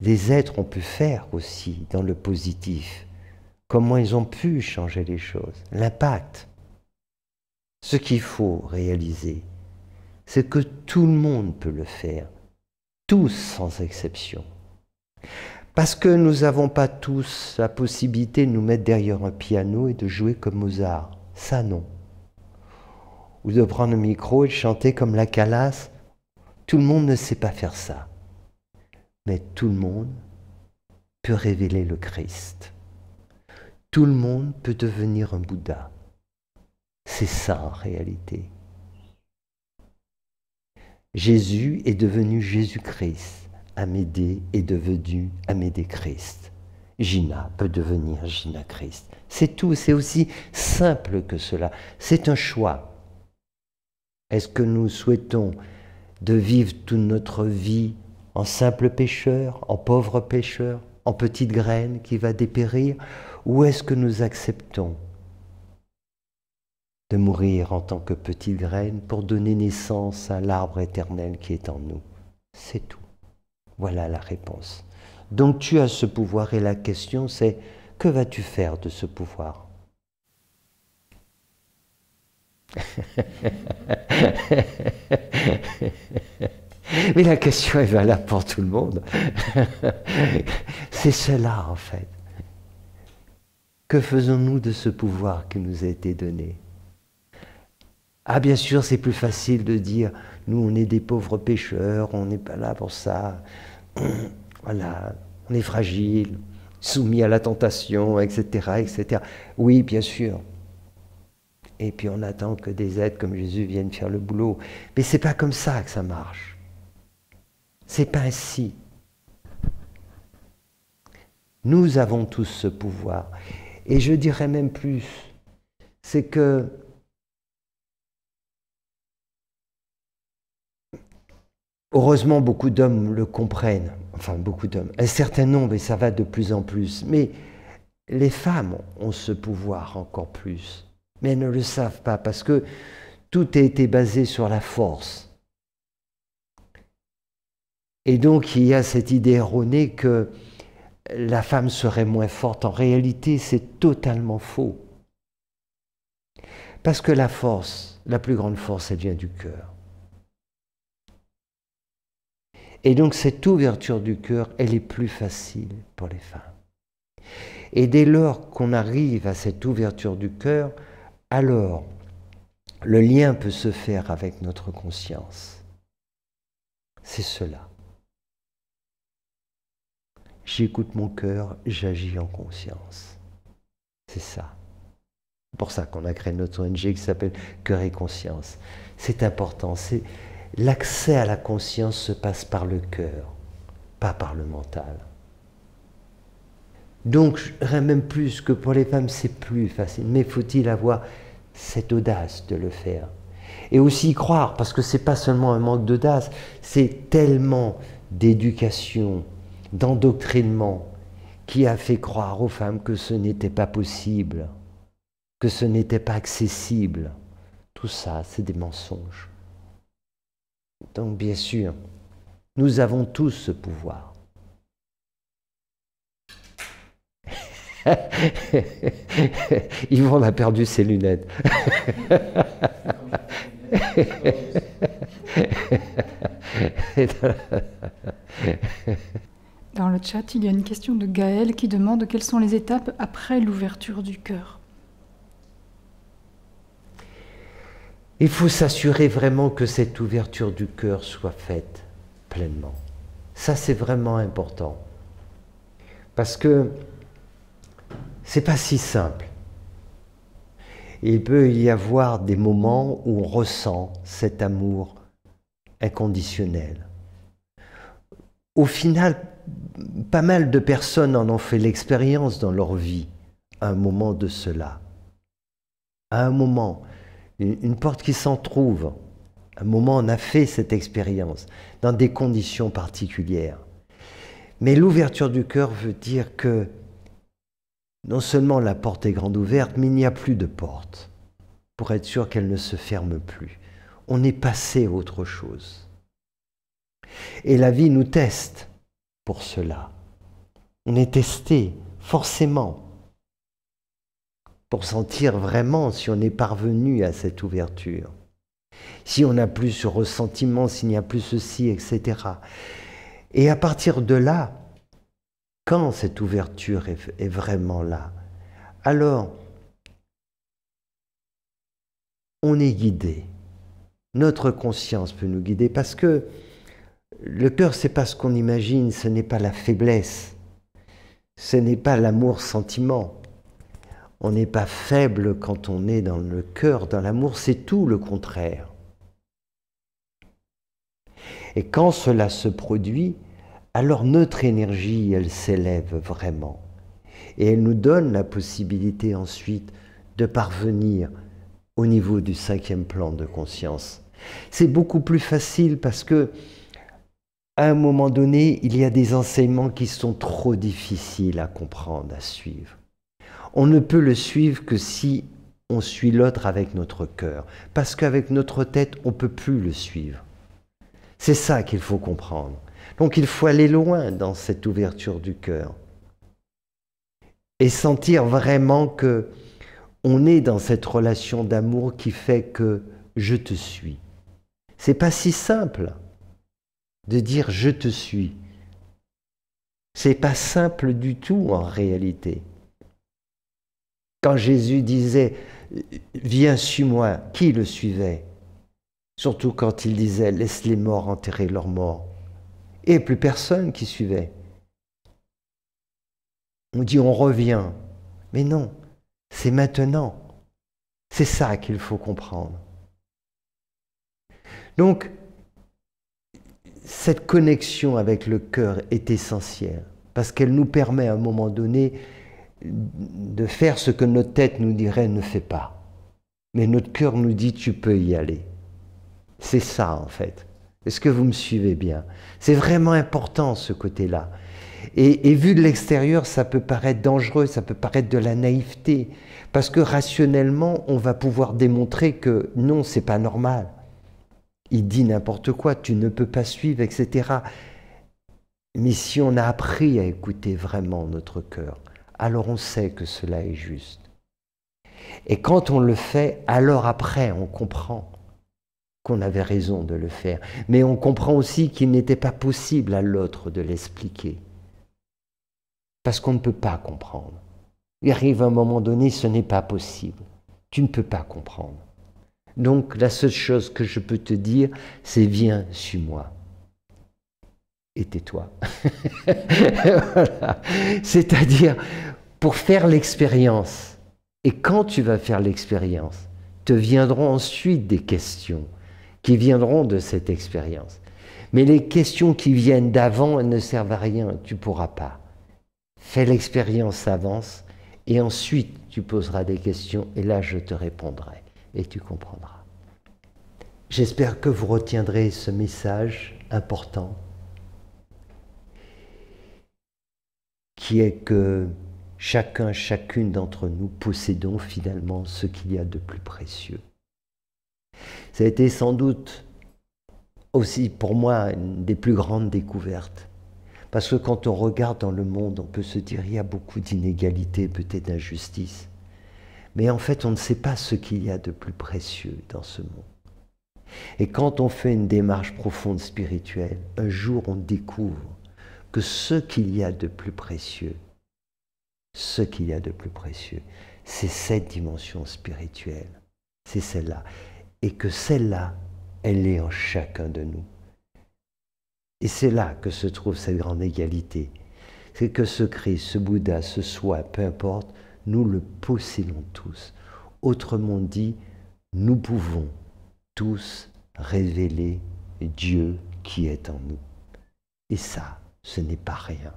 les êtres ont pu faire aussi dans le positif. Comment ils ont pu changer les choses. L'impact. Ce qu'il faut réaliser, c'est que tout le monde peut le faire. Tous sans exception. Parce que nous n'avons pas tous la possibilité de nous mettre derrière un piano et de jouer comme Mozart. Ça, non. Ou de prendre un micro et de chanter comme la Calas. Tout le monde ne sait pas faire ça. Mais tout le monde peut révéler le Christ. Tout le monde peut devenir un Bouddha. C'est ça en réalité. Jésus est devenu Jésus-Christ. Amédée est devenu Amédée-Christ. Gina peut devenir Gina-Christ. C'est tout, c'est aussi simple que cela. C'est un choix. Est-ce que nous souhaitons de vivre toute notre vie en simple pécheur, en pauvre pécheur, en petite graine qui va dépérir, ou est-ce que nous acceptons de mourir en tant que petite graine pour donner naissance à l'arbre éternel qui est en nous? C'est tout. Voilà la réponse. Donc tu as ce pouvoir et la question c'est, que vas-tu faire de ce pouvoir? Mais la question est valable pour tout le monde. C'est cela en fait. Que faisons-nous de ce pouvoir qui nous a été donné? Ah, bien sûr, c'est plus facile de dire, nous, on est des pauvres pécheurs, on n'est pas là pour ça. Voilà, on est fragile, soumis à la tentation, etc., etc. Oui, bien sûr. Et puis on attend que des êtres comme Jésus viennent faire le boulot. Mais c'est pas comme ça que ça marche. C'est pas ainsi. Nous avons tous ce pouvoir. Et je dirais même plus, c'est que heureusement beaucoup d'hommes le comprennent, enfin beaucoup d'hommes, un certain nombre, et ça va de plus en plus, mais les femmes ont ce pouvoir encore plus. Mais elles ne le savent pas parce que tout a été basé sur la force. Et donc il y a cette idée erronée que la femme serait moins forte. En réalité, c'est totalement faux. Parce que la force, la plus grande force, elle vient du cœur. Et donc cette ouverture du cœur, elle est plus facile pour les femmes. Et dès lors qu'on arrive à cette ouverture du cœur, alors le lien peut se faire avec notre conscience. C'est cela. J'écoute mon cœur, j'agis en conscience. C'est ça. C'est pour ça qu'on a créé notre ONG qui s'appelle Cœur et Conscience. C'est important. L'accès à la conscience se passe par le cœur, pas par le mental. Donc, je dirais même plus que pour les femmes, c'est plus facile. Mais faut-il avoir cette audace de le faire? Et aussi y croire, parce que ce n'est pas seulement un manque d'audace, c'est tellement d'éducation, d'endoctrinement qui a fait croire aux femmes que ce n'était pas possible, que ce n'était pas accessible. Tout ça, c'est des mensonges. Donc, bien sûr, nous avons tous ce pouvoir. Yvon a perdu ses lunettes. Dans le chat, il y a une question de Gaël qui demande quelles sont les étapes après l'ouverture du cœur. Il faut s'assurer vraiment que cette ouverture du cœur soit faite pleinement. Ça, c'est vraiment important. Parce que c'est pas si simple. Il peut y avoir des moments où on ressent cet amour inconditionnel. Au final, pas mal de personnes en ont fait l'expérience dans leur vie, à un moment de cela. À un moment, une porte qui s'entrouvre, à un moment on a fait cette expérience, dans des conditions particulières. Mais l'ouverture du cœur veut dire que non seulement la porte est grande ouverte, mais il n'y a plus de porte, pour être sûr qu'elle ne se ferme plus. On est passé à autre chose. Et la vie nous teste pour cela. On est testé, forcément, pour sentir vraiment si on est parvenu à cette ouverture. Si on n'a plus ce ressentiment, s'il n'y a plus ceci, etc. Et à partir de là, quand cette ouverture est vraiment là, alors on est guidé. Notre conscience peut nous guider parce que le cœur, c'est pas ce qu'on imagine, ce n'est pas la faiblesse, ce n'est pas l'amour-sentiment. On n'est pas faible quand on est dans le cœur, dans l'amour, c'est tout le contraire. Et quand cela se produit, alors notre énergie, elle s'élève vraiment. Et elle nous donne la possibilité ensuite de parvenir au niveau du 5e plan de conscience. C'est beaucoup plus facile parce que, à un moment donné, il y a des enseignements qui sont trop difficiles à comprendre, à suivre. On ne peut le suivre que si on suit l'autre avec notre cœur. Parce qu'avec notre tête, on ne peut plus le suivre. C'est ça qu'il faut comprendre. Donc il faut aller loin dans cette ouverture du cœur. Et sentir vraiment que on est dans cette relation d'amour qui fait que je te suis. C'est pas si simple de dire je te suis. C'est pas simple du tout en réalité. Quand Jésus disait viens, suis-moi, qui le suivait? Surtout quand il disait, laisse les morts enterrer leurs morts. Et plus personne qui suivait. On dit, on revient. Mais non, c'est maintenant. C'est ça qu'il faut comprendre. Donc, cette connexion avec le cœur est essentielle, parce qu'elle nous permet à un moment donné de faire ce que notre tête nous dirait ne fais pas. Mais notre cœur nous dit tu peux y aller. C'est ça en fait. Est-ce que vous me suivez bien? C'est vraiment important ce côté-là. Et vu de l'extérieur, ça peut paraître dangereux, ça peut paraître de la naïveté, parce que rationnellement, on va pouvoir démontrer que non, c'est pas normal. Il dit n'importe quoi, tu ne peux pas suivre, etc. Mais si on a appris à écouter vraiment notre cœur, alors on sait que cela est juste. Et quand on le fait, alors après, on comprend qu'on avait raison de le faire. Mais on comprend aussi qu'il n'était pas possible à l'autre de l'expliquer. Parce qu'on ne peut pas comprendre. Il arrive un moment donné, ce n'est pas possible. Tu ne peux pas comprendre. Donc la seule chose que je peux te dire, c'est viens, suis-moi. Et tais-toi. Voilà. C'est-à-dire, pour faire l'expérience, et quand tu vas faire l'expérience, te viendront ensuite des questions qui viendront de cette expérience. Mais les questions qui viennent d'avant, elles ne servent à rien, tu ne pourras pas. Fais l'expérience, avance, et ensuite tu poseras des questions, et là je te répondrai, et tu comprendras. J'espère que vous retiendrez ce message important, qui est que chacun, chacune d'entre nous possédons finalement ce qu'il y a de plus précieux. Ça a été sans doute aussi pour moi une des plus grandes découvertes. Parce que quand on regarde dans le monde, on peut se dire il y a beaucoup d'inégalités, peut-être d'injustices. Mais en fait, on ne sait pas ce qu'il y a de plus précieux dans ce monde. Et quand on fait une démarche profonde spirituelle, un jour on découvre que ce qu'il y a de plus précieux, c'est cette dimension spirituelle, c'est celle-là. Et que celle-là, elle est en chacun de nous. Et c'est là que se trouve cette grande égalité. C'est que ce Christ, ce Bouddha, ce soi, peu importe, nous le possédons tous. Autrement dit, nous pouvons tous révéler Dieu qui est en nous. Et ça, ce n'est pas rien.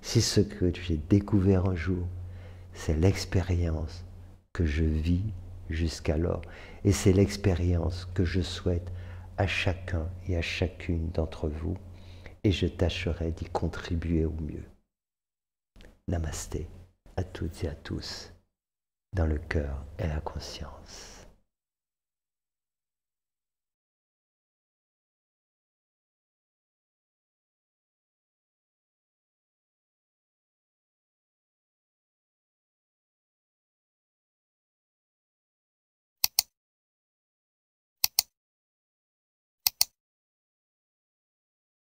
C'est ce que j'ai découvert un jour. C'est l'expérience que je vis jusqu'alors. Et c'est l'expérience que je souhaite à chacun et à chacune d'entre vous. Et je tâcherai d'y contribuer au mieux. Namasté à toutes et à tous, dans le cœur et la conscience.